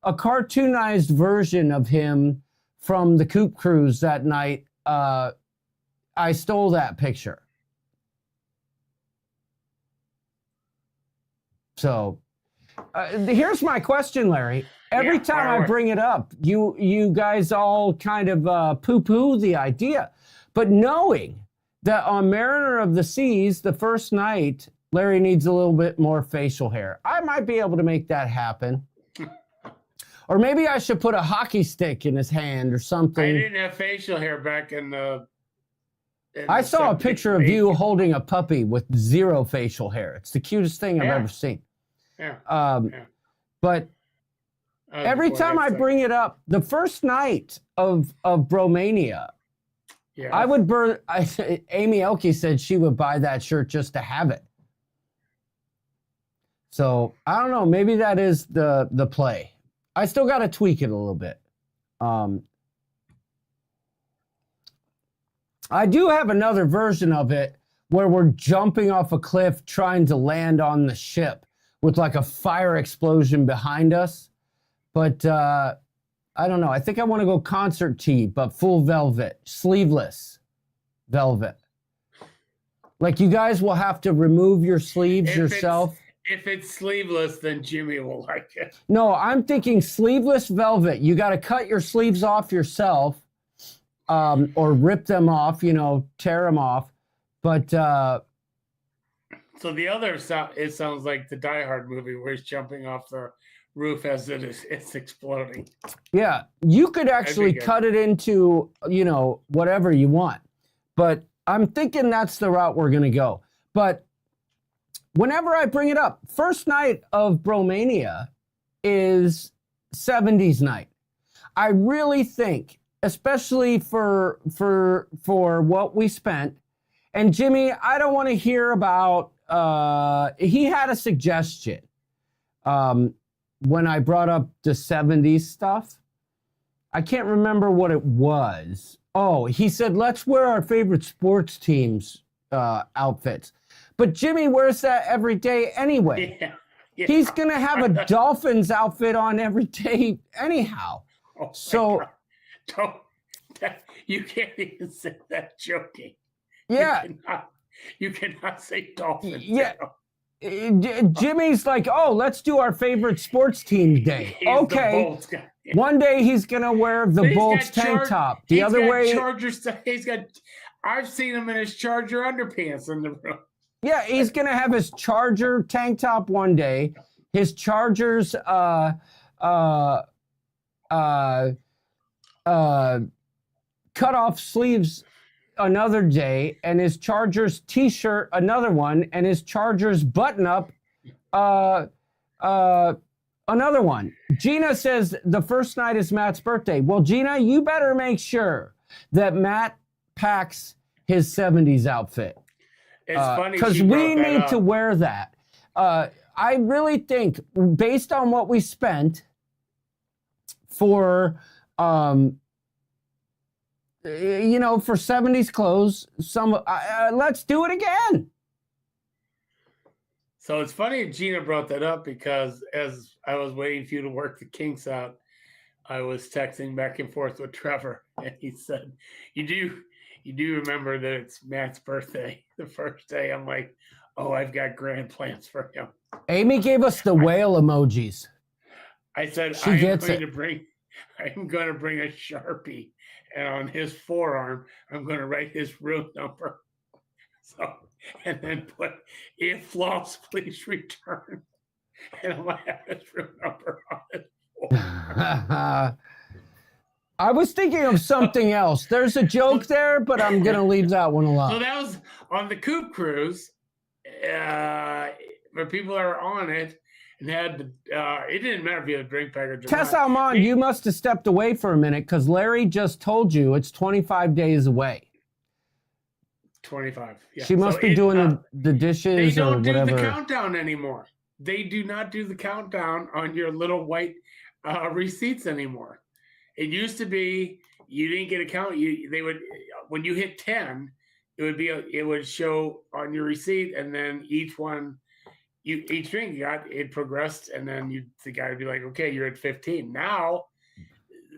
a cartoonized version of him from the Coop Cruise that night. I stole that picture. So here's my question, Larry. Every time I bring it up, you guys all kind of poo-poo the idea. But knowing that on Mariner of the Seas, the first night, Larry needs a little bit more facial hair. I might be able to make that happen. Or maybe I should put a hockey stick in his hand or something. I didn't have facial hair back in the... I saw a picture of you holding a puppy with zero facial hair. It's the cutest thing I've ever seen. Yeah. But every time I bring it up, the first night of Bromania, I would burn... Amy Elke said she would buy that shirt just to have it. So, I don't know. Maybe that is the play. I still got to tweak it a little bit. I do have another version of it where we're jumping off a cliff trying to land on the ship with like a fire explosion behind us. But I don't know. I think I want to go concert tee, but full velvet, sleeveless velvet. Like you guys will have to remove your sleeves yourself. If it's sleeveless, then Jimmy will like it. No, I'm thinking sleeveless velvet. You got to cut your sleeves off yourself, or rip them off, tear them off. But so the other it sounds like the Die Hard movie where he's jumping off the roof as it's exploding. Yeah, you could actually cut it into, whatever you want. But I'm thinking that's the route we're going to go. But whenever I bring it up, first night of Bromania is 70s night. I really think, especially for what we spent, and Jimmy, I don't want to hear about, he had a suggestion when I brought up the 70s stuff. I can't remember what it was. Oh, he said, let's wear our favorite sports teams outfits. But Jimmy wears that every day anyway. Yeah. He's going to have a Dolphins outfit on every day anyhow. Oh so you can't even say that joking. Yeah. You cannot say Dolphins. Yeah. Jimmy's like, oh, let's do our favorite sports team day. Okay. One day he's going to wear the Bolts tank top. The other way. I've seen him in his Charger underpants in the room. Yeah, he's going to have his Charger tank top one day, his Chargers cut off sleeves another day, and his Chargers t-shirt another one, and his Chargers button-up another one. Gina says the first night is Matt's birthday. Well, Gina, you better make sure that Matt packs his 70s outfit. It's funny because we need to wear that. I really think, based on what we spent for, for 70s clothes, let's do it again. So it's funny Gina brought that up because as I was waiting for you to work the kinks out, I was texting back and forth with Trevor, and he said, You do remember that it's Matt's birthday the first day. I'm like, oh, I've got grand plans for him. Amy gave us the whale emojis. I said, I'm going to bring a Sharpie, and on his forearm, I'm going to write his room number. So, and then put, if lost, please return. And I'm going to have his room number on his forearm. I was thinking of something else. There's a joke there, but I'm going to leave that one alone. So that was on the Coop Cruise, where people are on it and had, it didn't matter if you had a drink package or Tess not. Almond, you must have stepped away for a minute because Larry just told you it's 25 days away. 25, yeah. She must be doing the dishes or whatever. They don't do the countdown anymore. They do not do the countdown on your little white receipts anymore. It used to be you didn't get a count. They would, when you hit 10, it would show on your receipt, and then each drink you got, it progressed, and then the guy would be like, okay, you're at 15. Now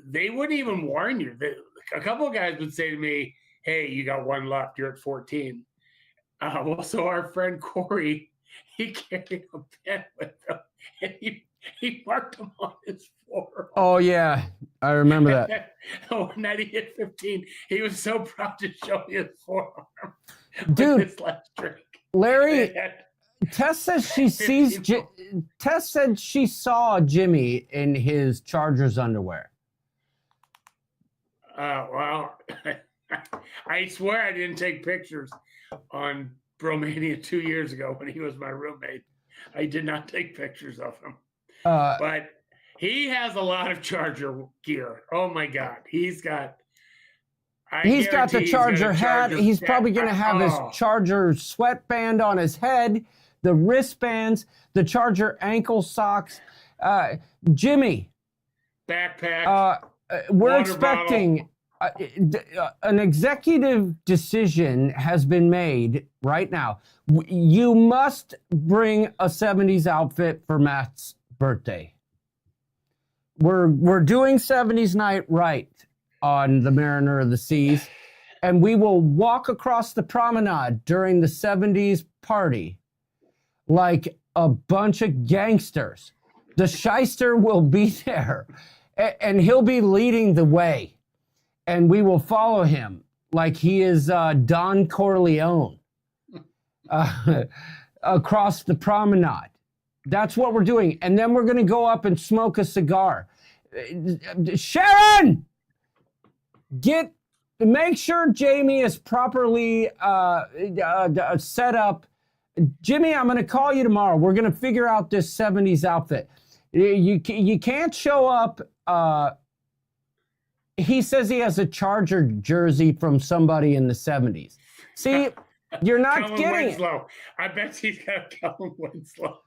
they wouldn't even warn you. A couple of guys would say to me, hey, you got one left, you're at 14. Well, so our friend Corey, he carried a pen with him, and he marked them on his forearm. Oh, yeah. I remember that. When he hit 15, he was so proud to show me his forearm. Dude, his last drink. Larry, Tess says Tess said she saw Jimmy in his Chargers underwear. Well, I swear I didn't take pictures on Bromania 2 years ago when he was my roommate. I did not take pictures of him. But he has a lot of Charger gear. Oh my God. He's got the Charger hat. He's probably going to have his Charger sweatband on his head, the wristbands, the Charger ankle socks. Jimmy. Backpack. We're expecting an executive decision has been made right now. You must bring a 70s outfit for Matt's birthday. We're doing 70s night right on the Mariner of the Seas, and we will walk across the promenade during the 70s party like a bunch of gangsters. The shyster will be there, and he'll be leading the way, and we will follow him like he is Don Corleone across the promenade. That's what we're doing. And then we're going to go up and smoke a cigar. Sharon! Make sure Jamie is properly set up. Jimmy, I'm going to call you tomorrow. We're going to figure out this 70s outfit. You can't show up. He says he has a Charger jersey from somebody in the 70s. See, you're not Kellen getting Winslow. I bet he's got Kellen Winslow.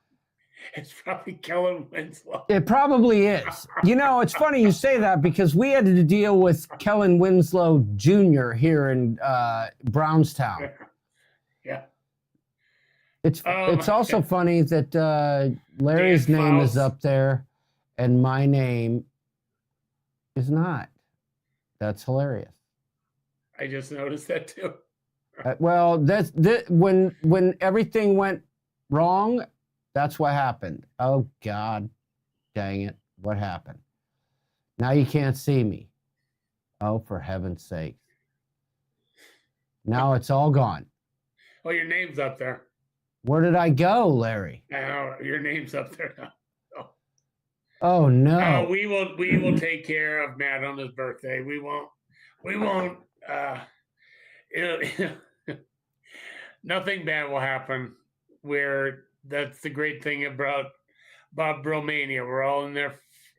It's probably Kellen Winslow. It probably is. You know, it's funny you say that because we had to deal with Kellen Winslow Jr. here in Brownstown. Yeah. It's also funny that Larry's Dan name is Fouts. up there and my name is not. That's hilarious. I just noticed that too. Well, when everything went wrong, that's what happened. Oh, God dang it. What happened? Now you can't see me. Oh, for heaven's sake. Now it's all gone. Oh, your name's up there. Where did I go, Larry? Now your name's up there now. Oh, no. We will take care of Matt on his birthday. We won't nothing bad will happen. That's the great thing about Bob Bromania. We're all in there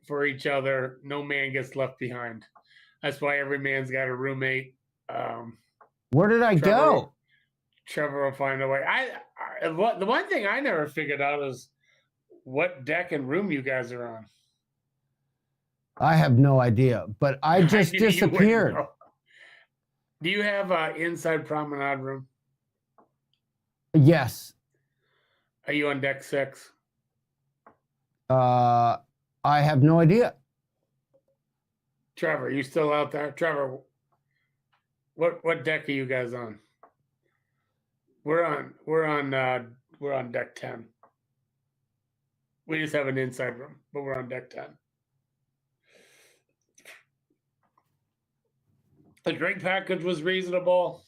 for each other. No man gets left behind. That's why every man's got a roommate. Where did I go? Trevor will find a way. The one thing I never figured out is what deck and room you guys are on. I have no idea, but I just You wouldn't disappeared. know. Do you have an inside promenade room? Yes. Are you on deck 6? I have no idea. Trevor, you still out there? Trevor, what deck are you guys on? We're on deck 10. We just have an inside room, but we're on deck 10. The drink package was reasonable.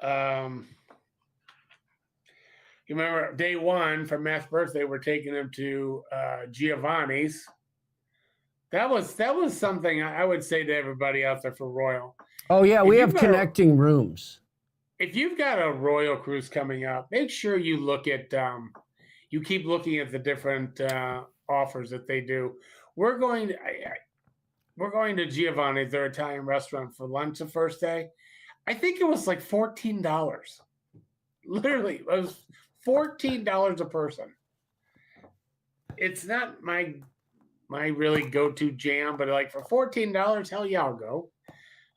You remember day 1 for Matt's birthday, we're taking him to Giovanni's. That was something I would say to everybody out there for Royal. Oh, yeah, we If have you've got connecting rooms. If you've got a Royal cruise coming up, make sure you look at you keep looking at the different offers that they do. We're going to Giovanni's, their Italian restaurant, for lunch the first day. I think it was like $14. Literally, it was $14 a person. It's not my really go-to jam, but like for $14, hell yeah, I'll go.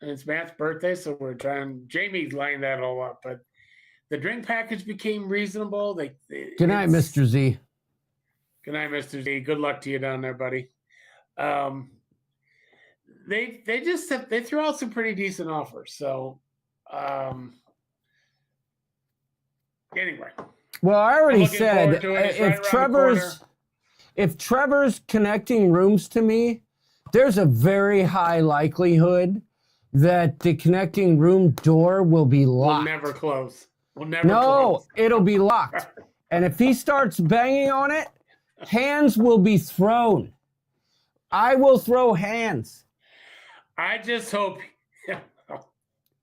And it's Matt's birthday, so we're trying. Jamie's lined that all up, but the drink package became reasonable. Good night, Mr. Z. Good night, Mr. Z. Good luck to you down there, buddy. They threw out some pretty decent offers. So anyway. Well, I already looking forward said to it. It's right around the if Trevor's connecting rooms to me, there's a very high likelihood that the connecting room door will be locked. We'll never close. We'll No, it'll be locked. And if he starts banging on it, hands will be thrown. I will throw hands. I just hope.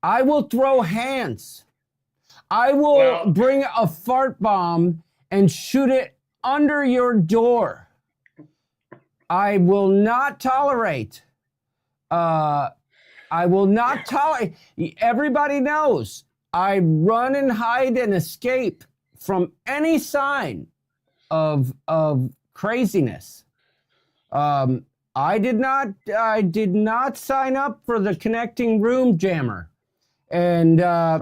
I will throw hands. I will bring a fart bomb and shoot it under your door. I will not tolerate. I will not tolerate. Everybody knows I run and hide and escape from any sign of craziness. I did not sign up for the connecting room jammer. And I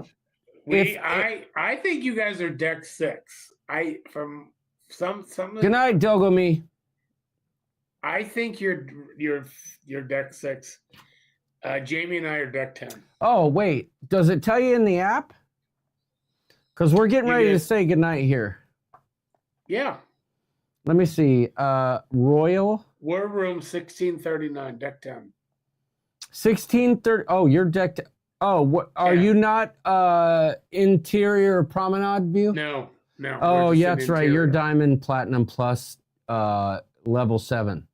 think you guys are deck 6. From some good night, Dogomi. I think you're deck 6. Jamie and I are deck 10. Oh, wait. Does it tell you in the app? Because we're getting ready to say goodnight here. Yeah. Let me see. Royal. We're room 1639, deck 10. 1630. Oh, you're decked. Oh, what are you not interior promenade view? No. Oh, yeah, that's right. You're Diamond Platinum Plus level 7.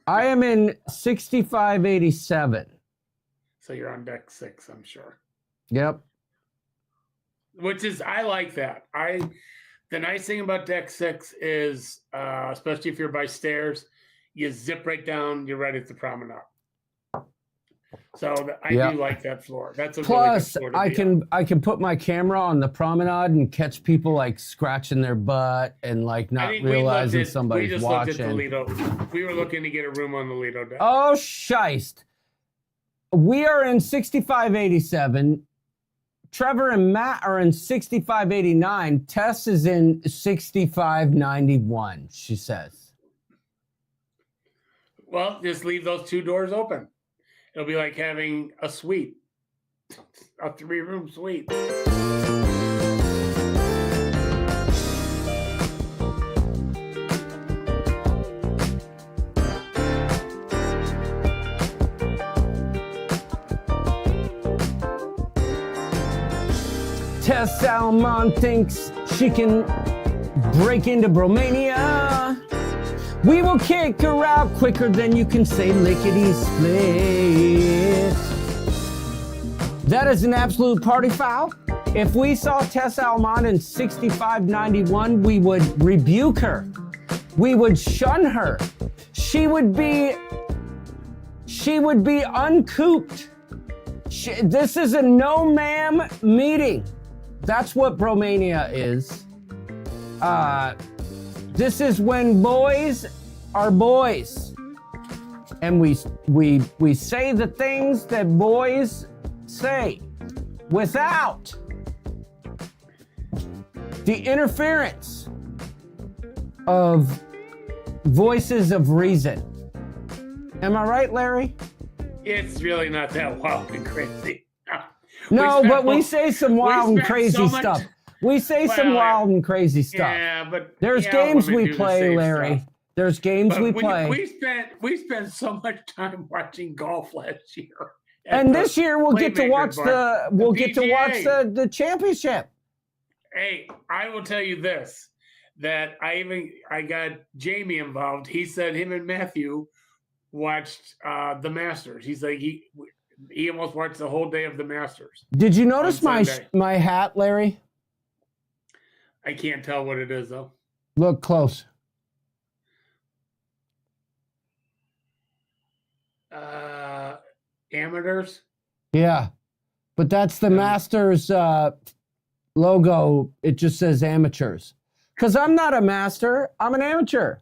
I am in 6587. So you're on deck 6, I'm sure. Yep. Which is, I like that. The nice thing about deck 6 is, especially if you're by stairs, you zip right down, you're right at the promenade. So I do like that floor. That's a plus really good floor I can put my camera on the promenade and catch people like scratching their butt and like not realizing somebody's watching. We were looking to get a room on the Lido deck. Oh, shiest. We are in 6587. Trevor and Matt are in 6589. Tess is in 6591, she says. Well, just leave those 2 doors open. It'll be like having a suite, a 3-room suite. Tess Salmon thinks she can break into Bromania. We will kick her out quicker than you can say lickety split. That is an absolute party foul. If we saw Tess Almond in 6591, we would rebuke her. We would shun her. She would be uncooped. This is a no ma'am meeting. That's what Bromania is. This is when boys are boys, and we say the things that boys say without the interference of voices of reason. Am I right, Larry? It's really not that wild and crazy. No, but we say some wild and crazy stuff. We say some wild and crazy stuff. Yeah, but there's games we play, Larry. Stuff. There's games we play. We spent so much time watching golf last year. And this year we'll get to watch the championship. Hey, I will tell you this: that I got Jamie involved. He said him and Matthew watched the Masters. He's like he almost watched the whole day of the Masters. Did you notice my hat, Larry? I can't tell what it is though. Look close. Amateurs. Yeah, but that's the Masters logo. It just says amateurs. Because I'm not a master. I'm an amateur.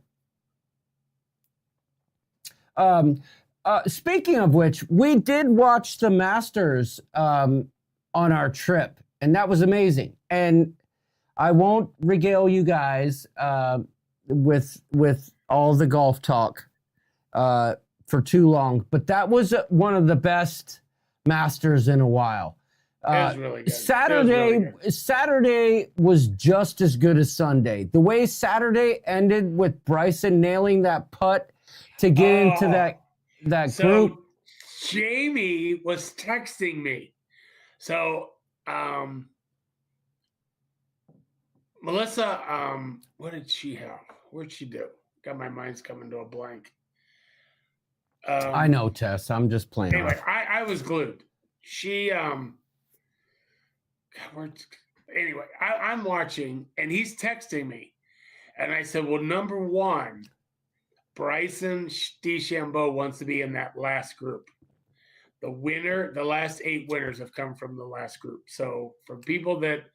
Speaking of which, we did watch the Masters on our trip, and that was amazing. And I won't regale you guys with all the golf talk for too long, but that was one of the best Masters in a while. It was really good. Saturday was just as good as Sunday. The way Saturday ended with Bryson nailing that putt to get into that group. Jamie was texting me. So Melissa, what did she have? What'd she do? God, my mind's coming to a blank. I know, Tess. I'm just playing. Anyway, I was glued. She anyway, I'm watching and he's texting me. And I said, well, number one, Bryson DeChambeau wants to be in that last group. The last 8 winners have come from the last group. So for people that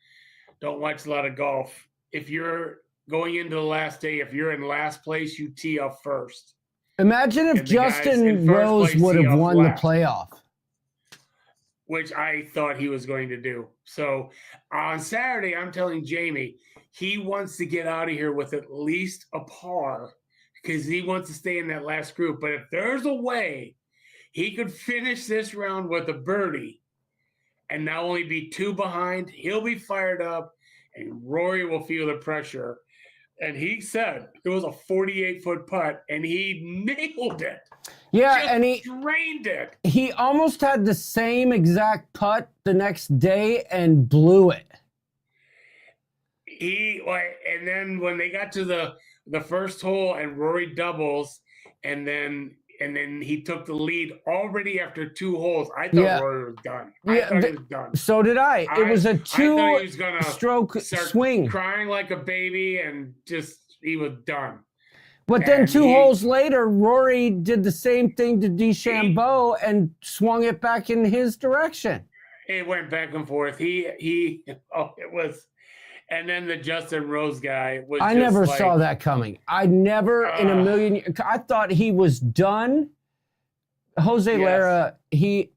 don't watch a lot of golf, if you're going into the last day, if you're in last place, you tee up first. Imagine if And the guys in Justin first Rose place would tee have off won the last, playoff. which I thought he was going to do. So on Saturday, I'm telling Jamie he wants to get out of here with at least a par because he wants to stay in that last group. But if there's a way he could finish this round with a birdie and not only be 2 behind, he'll be fired up and Rory will feel the pressure. And he said it was a 48-foot putt and he nailed it. Yeah, Just and he drained it. he almost had the same exact putt the next day and blew it. And then when they got to the first hole and Rory doubles, and then he took the lead already after 2 holes. I thought Yeah. Rory was done. Yeah, I thought he was done. So did I. It was a I thought he was gonna 2-stroke start swing. crying like a baby, and just he was done. But then and 2 he- holes later, Rory did the same thing to DeChambeau and swung it back in his direction. It went back and forth. It was, and then the Justin Rose guy was. I just never like, saw that coming. I never in a million years. I thought he was done. Jose Yes. Lara, he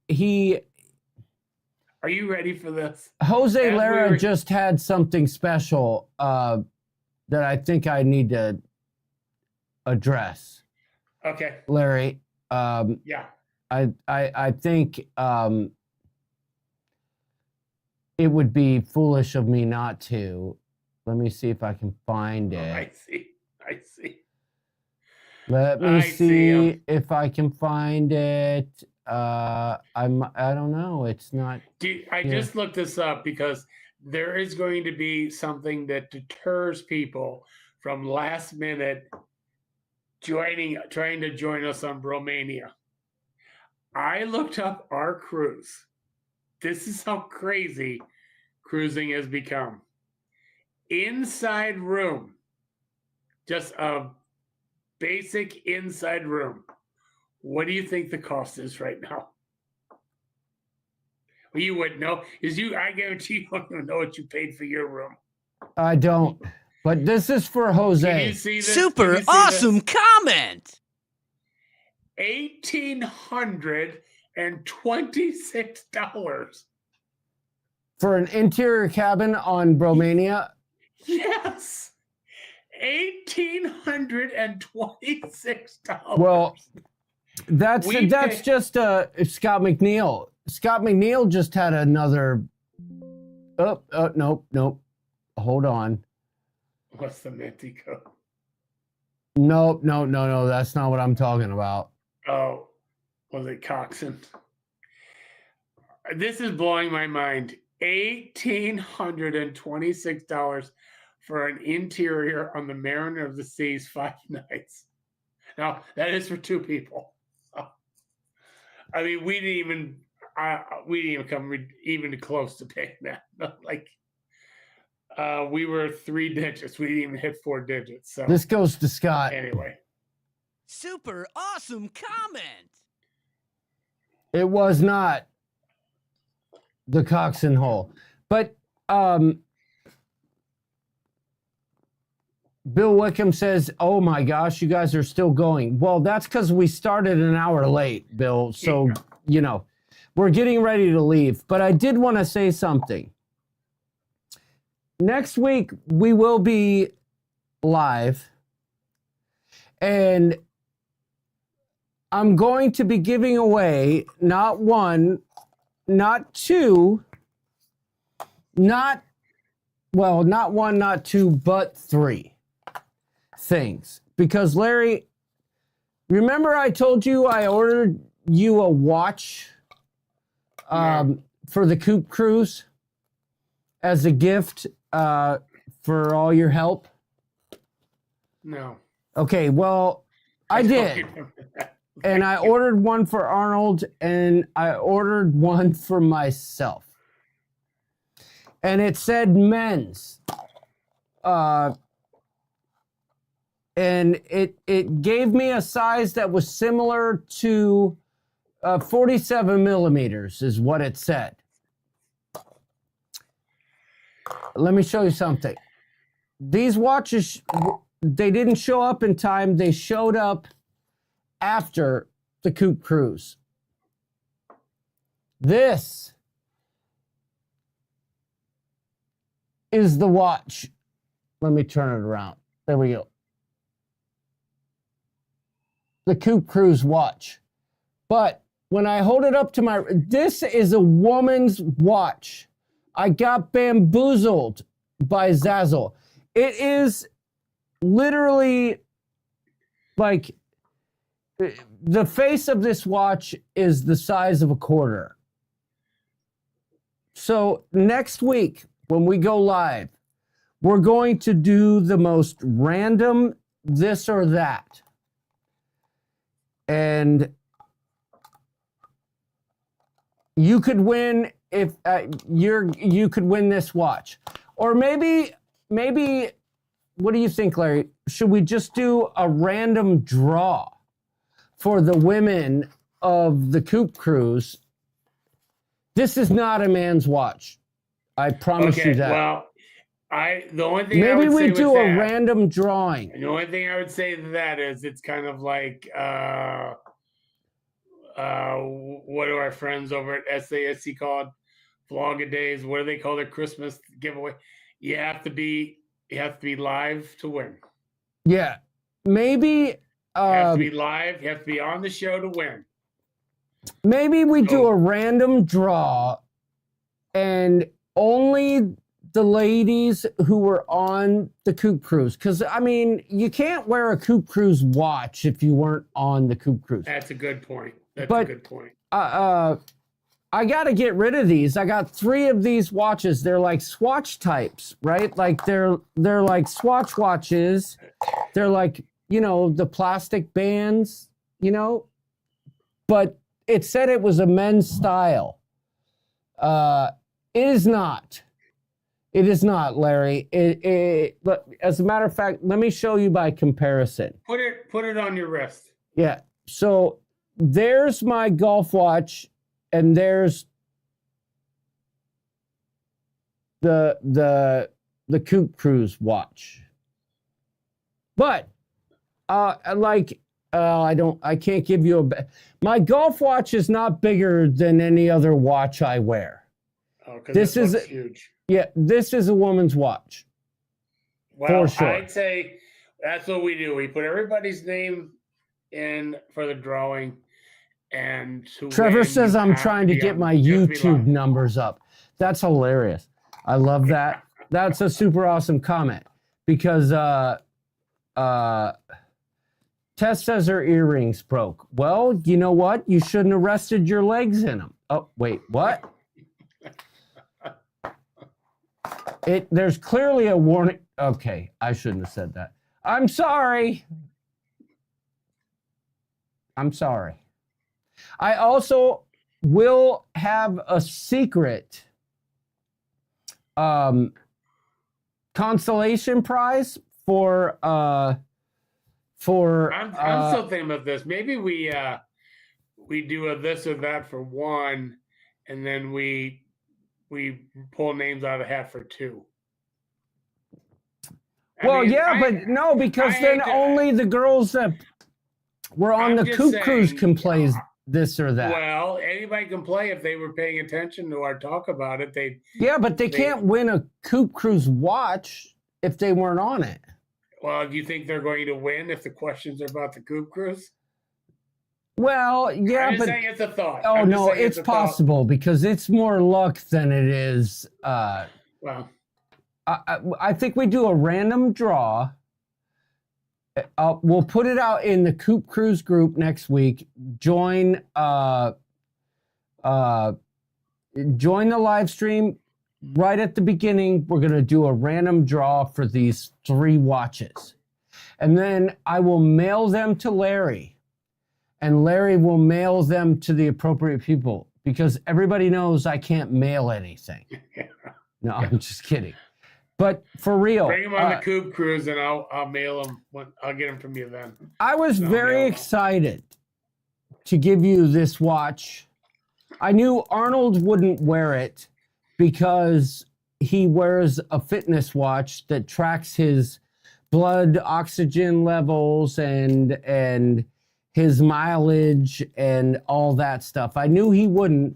Are you ready for this? Jose As we Lara were- just had something special that I think I need to address, Okay. Larry. Yeah. I think it would be foolish of me not to. Let me see if I can find Oh, I it. see. I see. Let me I see see if I can find it. I don't know. It's not. I just looked this up because there is going to be something that deters people from last minute trying to join us on Romania. I looked up our cruise. This is how crazy cruising has become. Inside room, just a basic inside room. What do you think the cost is right now? Well, you wouldn't know, because I guarantee you don't even know what you paid for your room. I don't. But this is for Can you Jose. see this? Super Can you see awesome this? comment. $1,826. For an interior cabin on Romania. Yes. $1,826. Well, that's We pay- just Scott McNeil. Scott McNeil just had another. Nope. Hold on. What's the Mentico? No. That's not what I'm talking about. Oh, was it Coxon? This is blowing my mind. $1,826 for an interior on the Mariner of the Seas 5 nights. Now, that is for 2 people. I mean, we didn't even come even close to paying that. Like, we were 3 digits. We didn't even hit 4 digits. So This goes to Scott. anyway, Super awesome comment. It was not the Coxon hole. But Bill Wickham says, "Oh my gosh, you guys are still going." Well, that's because we started an hour late, Bill. So, we're getting ready to leave. But I did want to say something. Next week, we will be live. And I'm going to be giving away not 1, not 2, not 1, not 2, but 3 things. Because Larry, remember I told you I ordered you a watch for the Coop Cruise as a gift for all your help? no. Okay, well, I did. And I ordered one for Arnold and I ordered one for myself. And it said men's. And it gave me a size that was similar to 47 millimeters is what it said. Let me show you something. these watches, they didn't show up in time. They showed up after the Coupe Cruise. This is the watch. Let me turn it around. There we go. The Coupe Cruise watch. But when I hold it up to my, this is a woman's watch. I got bamboozled by Zazzle. It is literally like, the face of this watch is the size of a quarter. So next week, when we go live, we're going to do the most random this or that. And you could win if you could win this watch. Or maybe, what do you think, Larry? Should we just do a random draw for the women of the Coupe Cruise? This is not a man's watch. I promise you that. Well, the only thing I Maybe would we say do with a that, random drawing. the only thing I would say to that is it's kind of like what do our friends over at SASC called Vlog-A-Days? What do they call their Christmas giveaway? You have to be live to win. Yeah, maybe. You have to be live. You have to be on the show to win. Maybe we do a random draw, and only the ladies who were on the Coupe Cruise. Because, I mean, you can't wear a Coupe Cruise watch if you weren't on the Coupe Cruise. That's a good point. That's a good point. I got to get rid of these. I got 3 of these watches. They're like Swatch types, right? Like they're like Swatch watches. They're like, you know, the plastic bands, you know, but it said it was a men's style. It is not. It is not, Larry. But as a matter of fact, let me show you by comparison. Put it on your wrist. Yeah. So there's my golf watch, and there's the Coupe Cruise watch. But I can't give you my golf watch is not bigger than any other watch I wear. Oh, because this is huge. Yeah, this is a woman's watch. Well, for sure. I'd say that's what we do. We put everybody's name in for the drawing, and Trevor says I'm trying to get my YouTube numbers up. That's hilarious. I love that. That's a super awesome comment because Tess says her earrings broke. Well, you know what? You shouldn't have rested your legs in them. Oh, wait, what? There's clearly a warning. Okay, I shouldn't have said that. I'm sorry. I'm sorry. I also will have a secret consolation prize for I'm still thinking about this. Maybe we do a this or that for one, and then we pull names out of the hat for 2. Because then only the girls that were on the Coupe Cruise can play this or that. Well, anybody can play if they were paying attention to our talk about it. But they can't win a Coupe Cruise watch if they weren't on it. Well, do you think they're going to win if the questions are about the Coupe Cruise? Well, yeah, I'm but saying it's a thought. Oh no, it's possible because it's more luck than it is. Well, I think we do a random draw. We'll put it out in the Coupe Cruise group next week. Join the live stream right at the beginning. We're gonna do a random draw for these 3 watches, and then I will mail them to Larry. And Larry will mail them to the appropriate people because everybody knows I can't mail anything. No, I'm just kidding. But for real, bring them on the Coupe Cruise, and I'll mail them. I'll get them from you then. I was very excited to give you this watch. I knew Arnold wouldn't wear it because he wears a fitness watch that tracks his blood oxygen levels and his mileage and all that stuff. I knew he wouldn't,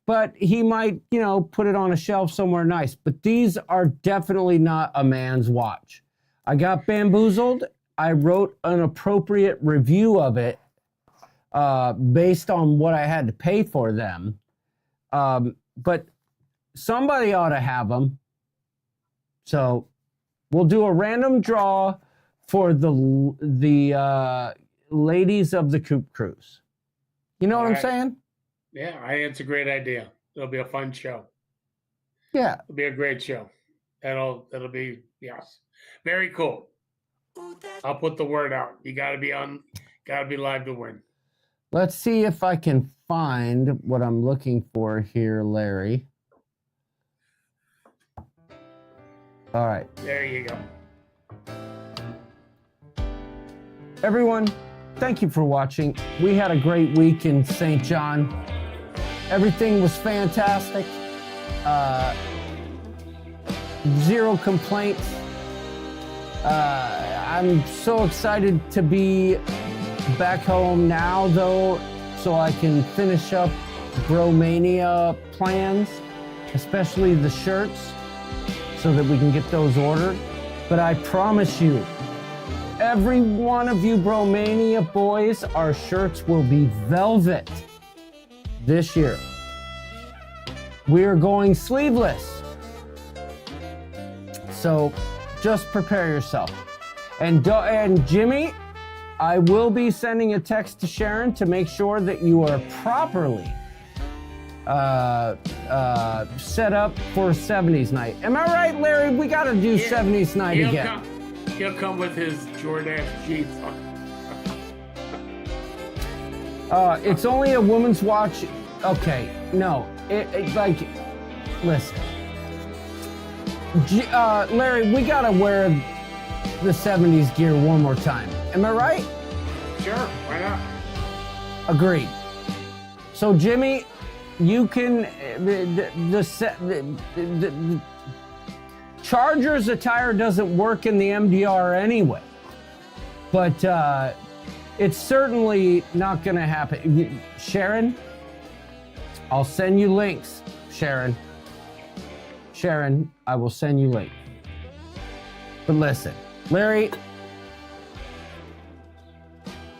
but he might, you know, put it on a shelf somewhere nice. But these are definitely not a man's watch. I got bamboozled. I wrote an appropriate review of it based on what I had to pay for them. But somebody ought to have them. So we'll do a random draw for the ladies of the Coop Cruise. You know what I'm saying? Yeah, I think it's a great idea. It'll be a fun show. Yeah. It'll be a great show. It'll be, yes, very cool. I'll put the word out. You got to be live to win. Let's see if I can find what I'm looking for here, Larry. All right. There you go. Everyone, thank you for watching. We had a great week in St. John. Everything was fantastic. Zero complaints. I'm so excited to be back home now, though, so I can finish up Bromania plans, especially the shirts, so that we can get those ordered. But I promise you, every one of you Bromania boys, our shirts will be velvet this year. We are going sleeveless. So just prepare yourself. And Jimmy, I will be sending a text to Sharon to make sure that you are properly set up for 70s night. Am I right, Larry? We got to do 70s night again. He'll come with his Jordan jeans on. It's only a woman's watch. Okay, no. Listen. Larry, we got to wear the 70s gear one more time. Am I right? Sure, why not? Agreed. So, Jimmy, you can the Chargers attire doesn't work in the MDR anyway, but it's certainly not going to happen. Sharon, I'll send you links. Sharon, I will send you links. But listen, Larry,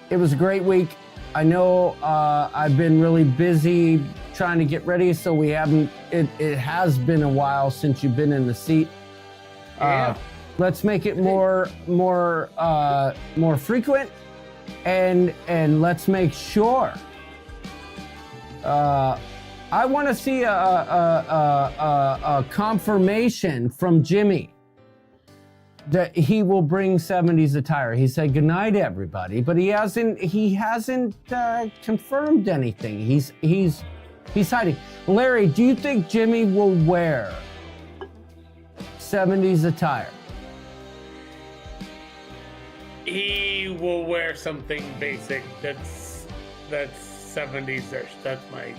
it was a great week. I know I've been really busy trying to get ready, so we haven't. It has been a while since you've been in the seat. Yeah. Let's make it more frequent, and let's make sure. I want to see a confirmation from Jimmy that he will bring 70s attire. He said goodnight, everybody, but he hasn't confirmed anything. He's hiding. Larry, do you think Jimmy will wear 70s attire? He will wear something basic that's 70s-ish. That's my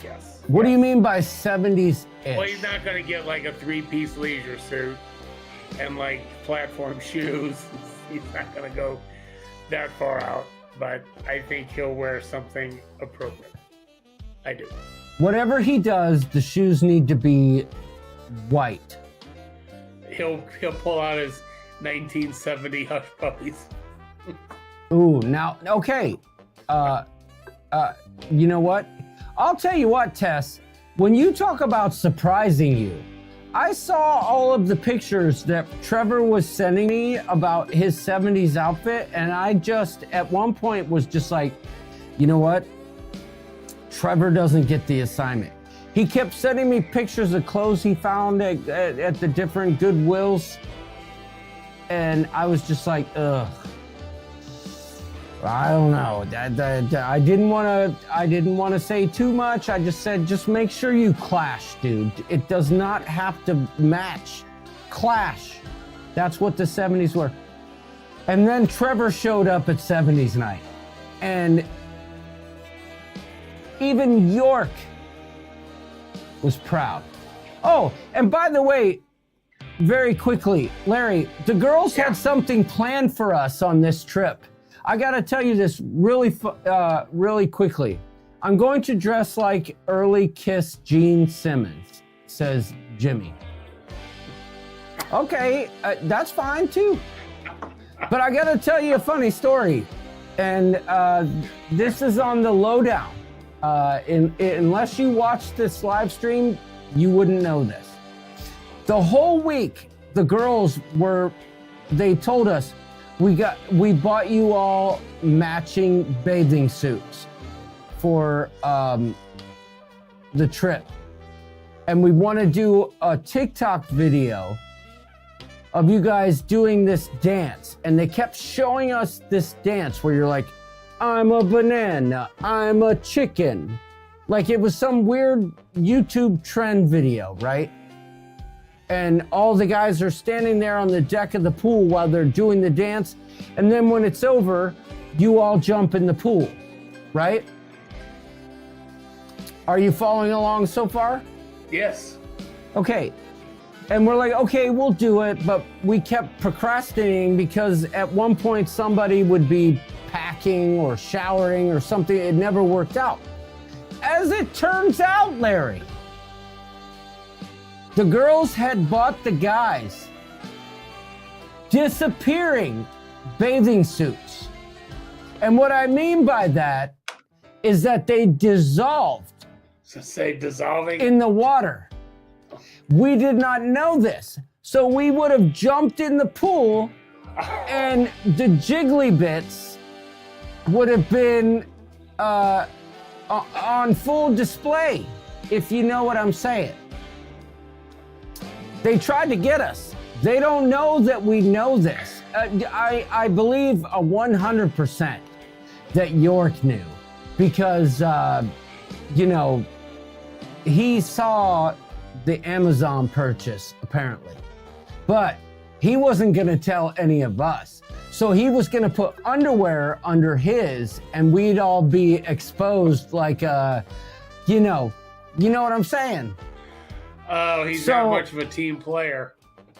guess. What do you mean by 70s-ish? Well, he's not gonna get like a 3-piece leisure suit and like platform shoes. He's not gonna go that far out, but I think he'll wear something appropriate. I do. Whatever he does, the shoes need to be white. He'll pull out his 1970 Hush Puppies. Ooh, now, okay. You know what? I'll tell you what, Tess, when you talk about surprising you, I saw all of the pictures that Trevor was sending me about his 70s outfit, and I just, at one point, was just like, you know what? Trevor doesn't get the assignment. He kept sending me pictures of clothes he found at the different Goodwills, and I was just like, ugh. I don't know. I didn't want to say too much. I just said, just make sure you clash, dude. It does not have to match. Clash. That's what the 70s were. And then Trevor showed up at 70s night, and even York was proud. Oh, and by the way, very quickly, Larry, the girls had something planned for us on this trip. I got to tell you this really quickly. I'm going to dress like early Kiss Gene Simmons, says Jimmy. Okay, that's fine too. But I got to tell you a funny story. And this is on the lowdown. Unless you watched this live stream, you wouldn't know this. The whole week, the girls they told us, we bought you all matching bathing suits for the trip. And we want to do a TikTok video of you guys doing this dance. And they kept showing us this dance where you're like, I'm a banana, I'm a chicken. Like it was some weird YouTube trend video, right? And all the guys are standing there on the deck of the pool while they're doing the dance. And then when it's over, you all jump in the pool, right? Are you following along so far? Yes. Okay. And we're like, okay, we'll do it. But we kept procrastinating because at one point somebody would be packing or showering or something. It never worked out. As it turns out, Larry, the girls had bought the guys disappearing bathing suits. And what I mean by that is that they dissolved. So say dissolving in the water. We did not know this. So we would have jumped in the pool and the jiggly bits would have been on full display, if you know what I'm saying. They tried to get us. They don't know that we know this. I believe 100% that York knew because, he saw the Amazon purchase, apparently. But he wasn't going to tell any of us. So he was going to put underwear under his, and we'd all be exposed like, you know what I'm saying? Oh, he's not much of a team player.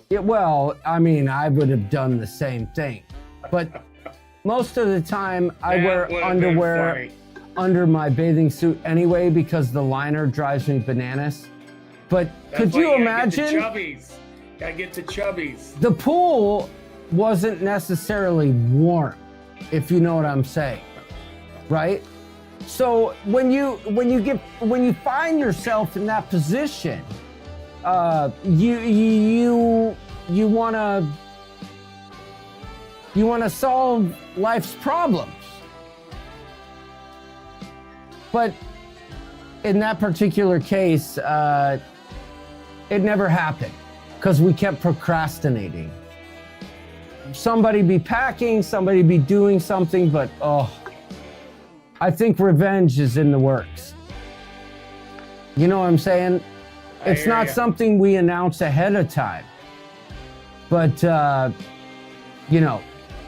Yeah, well, I mean, I would have done the same thing. But most of the time, I wear underwear under my bathing suit anyway because the liner drives me bananas. But could you imagine? Gotta get the chubbies. The pool wasn't necessarily warm, if you know what I'm saying, right? So when you find yourself in that position, you wanna solve life's problems, but in that particular case, it never happened because we kept procrastinating. Somebody be packing, somebody be doing something, but I think revenge is in the works. You know what I'm saying? It's not something we announce ahead of time. But,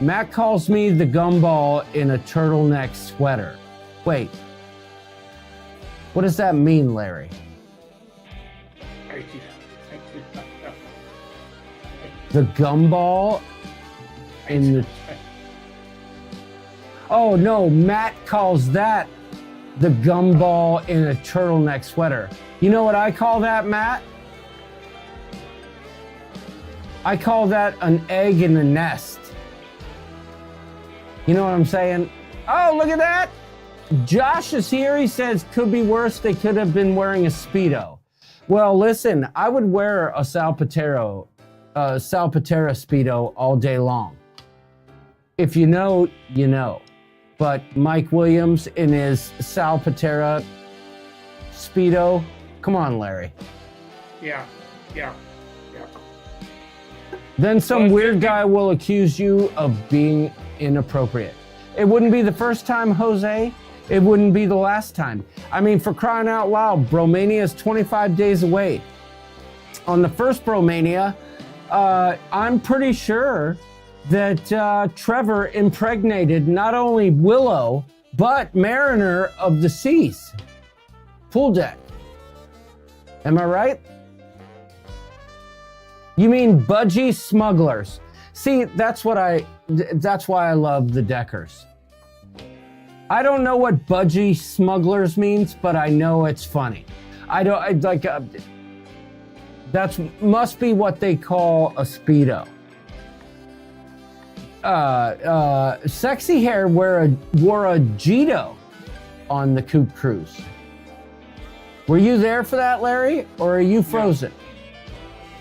Matt calls me the gumball in a turtleneck sweater. Wait. What does that mean, Larry? The gumball in the... Oh, no, Matt calls that the gumball in a turtleneck sweater. You know what I call that, Matt? I call that an egg in the nest. You know what I'm saying? Oh, look at that. Josh is here. He says, could be worse. They could have been wearing a Speedo. Well, listen, I would wear a Salvatierra Speedo all day long. If you know, you know. But Mike Williams in his Salvatierra Speedo, come on, Larry. Yeah. Then some weird guy will accuse you of being inappropriate. It wouldn't be the first time, Jose. It wouldn't be the last time. I mean, for crying out loud, Bromania is 25 days away. On the first Bromania, I'm pretty sure that Trevor impregnated not only Willow, but Mariner of the Seas. Pool deck. Am I right? You mean budgie smugglers? See, that's why I love the Deckers. I don't know what budgie smugglers means, but I know it's funny. That's must be what they call a Speedo. Sexy Hair wore a Jito on the Coop Cruise. Were you there for that, Larry, or are you frozen?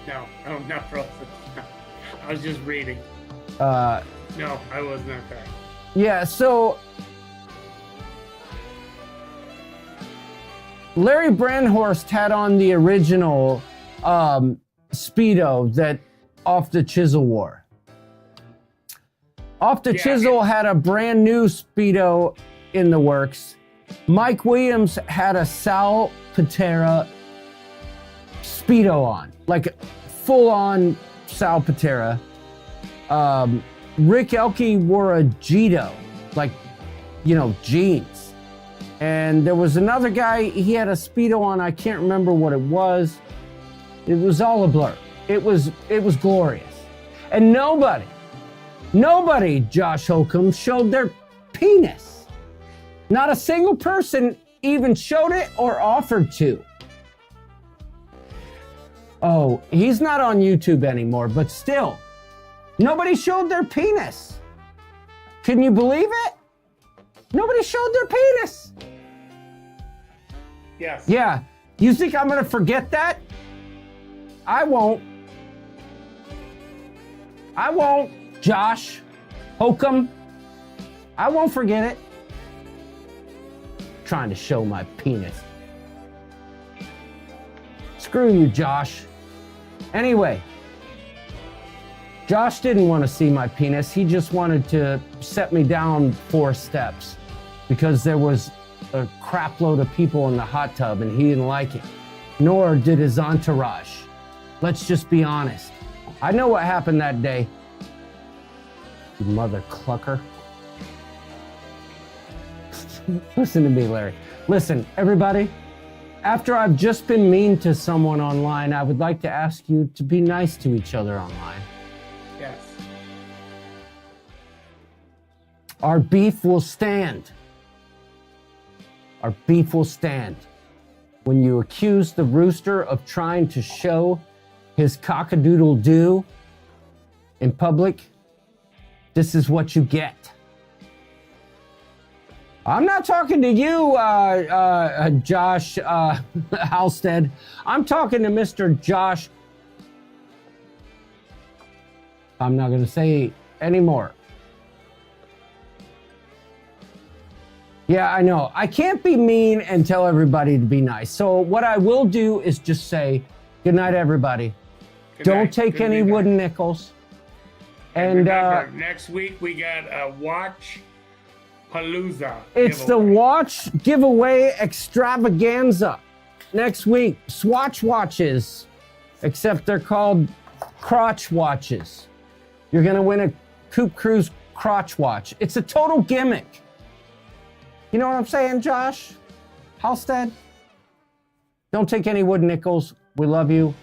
No, I'm not frozen. I was just reading. No, I was not there. Yeah, so Larry Brandhorst had on the original Speedo that Off the Chisel wore. Off the Chisel had a brand new Speedo in the works. Mike Williams had a Sal Patera Speedo on, like full on Sal Patera. Rick Elke wore a Jito, like, jeans. And there was another guy, he had a Speedo on, I can't remember what it was. It was all a blur. It was glorious. And nobody, Josh Holcomb, showed their penis. Not a single person even showed it or offered to. Oh, he's not on YouTube anymore, but still, nobody showed their penis. Can you believe it? Nobody showed their penis. Yes. Yeah. You think I'm going to forget that? I won't. Josh Holcomb. I won't forget it. Trying to show my penis. Screw you, Josh. Anyway, Josh didn't want to see my penis. He just wanted to set me down 4 steps because there was a crap load of people in the hot tub and he didn't like it. Nor did his entourage. Let's just be honest. I know what happened that day. You mother clucker. Listen to me, Larry. Listen, everybody. After I've just been mean to someone online, I would like to ask you to be nice to each other online. Yes. Our beef will stand. Our beef will stand. When you accuse the rooster of trying to show his cock-a-doodle-doo in public, this is what you get. I'm not talking to you, Josh Halstead. I'm talking to Mr. Josh. I'm not going to say anymore. Yeah, I know. I can't be mean and tell everybody to be nice. So what I will do is just say, good night, everybody. Don't take any wooden nickels. And remember, next week we got a watch Palooza. It's the watch giveaway extravaganza. Next week, Swatch watches, except they're called crotch watches. You're going to win a Coop Cruise crotch watch. It's a total gimmick. You know what I'm saying, Josh Halstead? Don't take any wood nickels. We love you.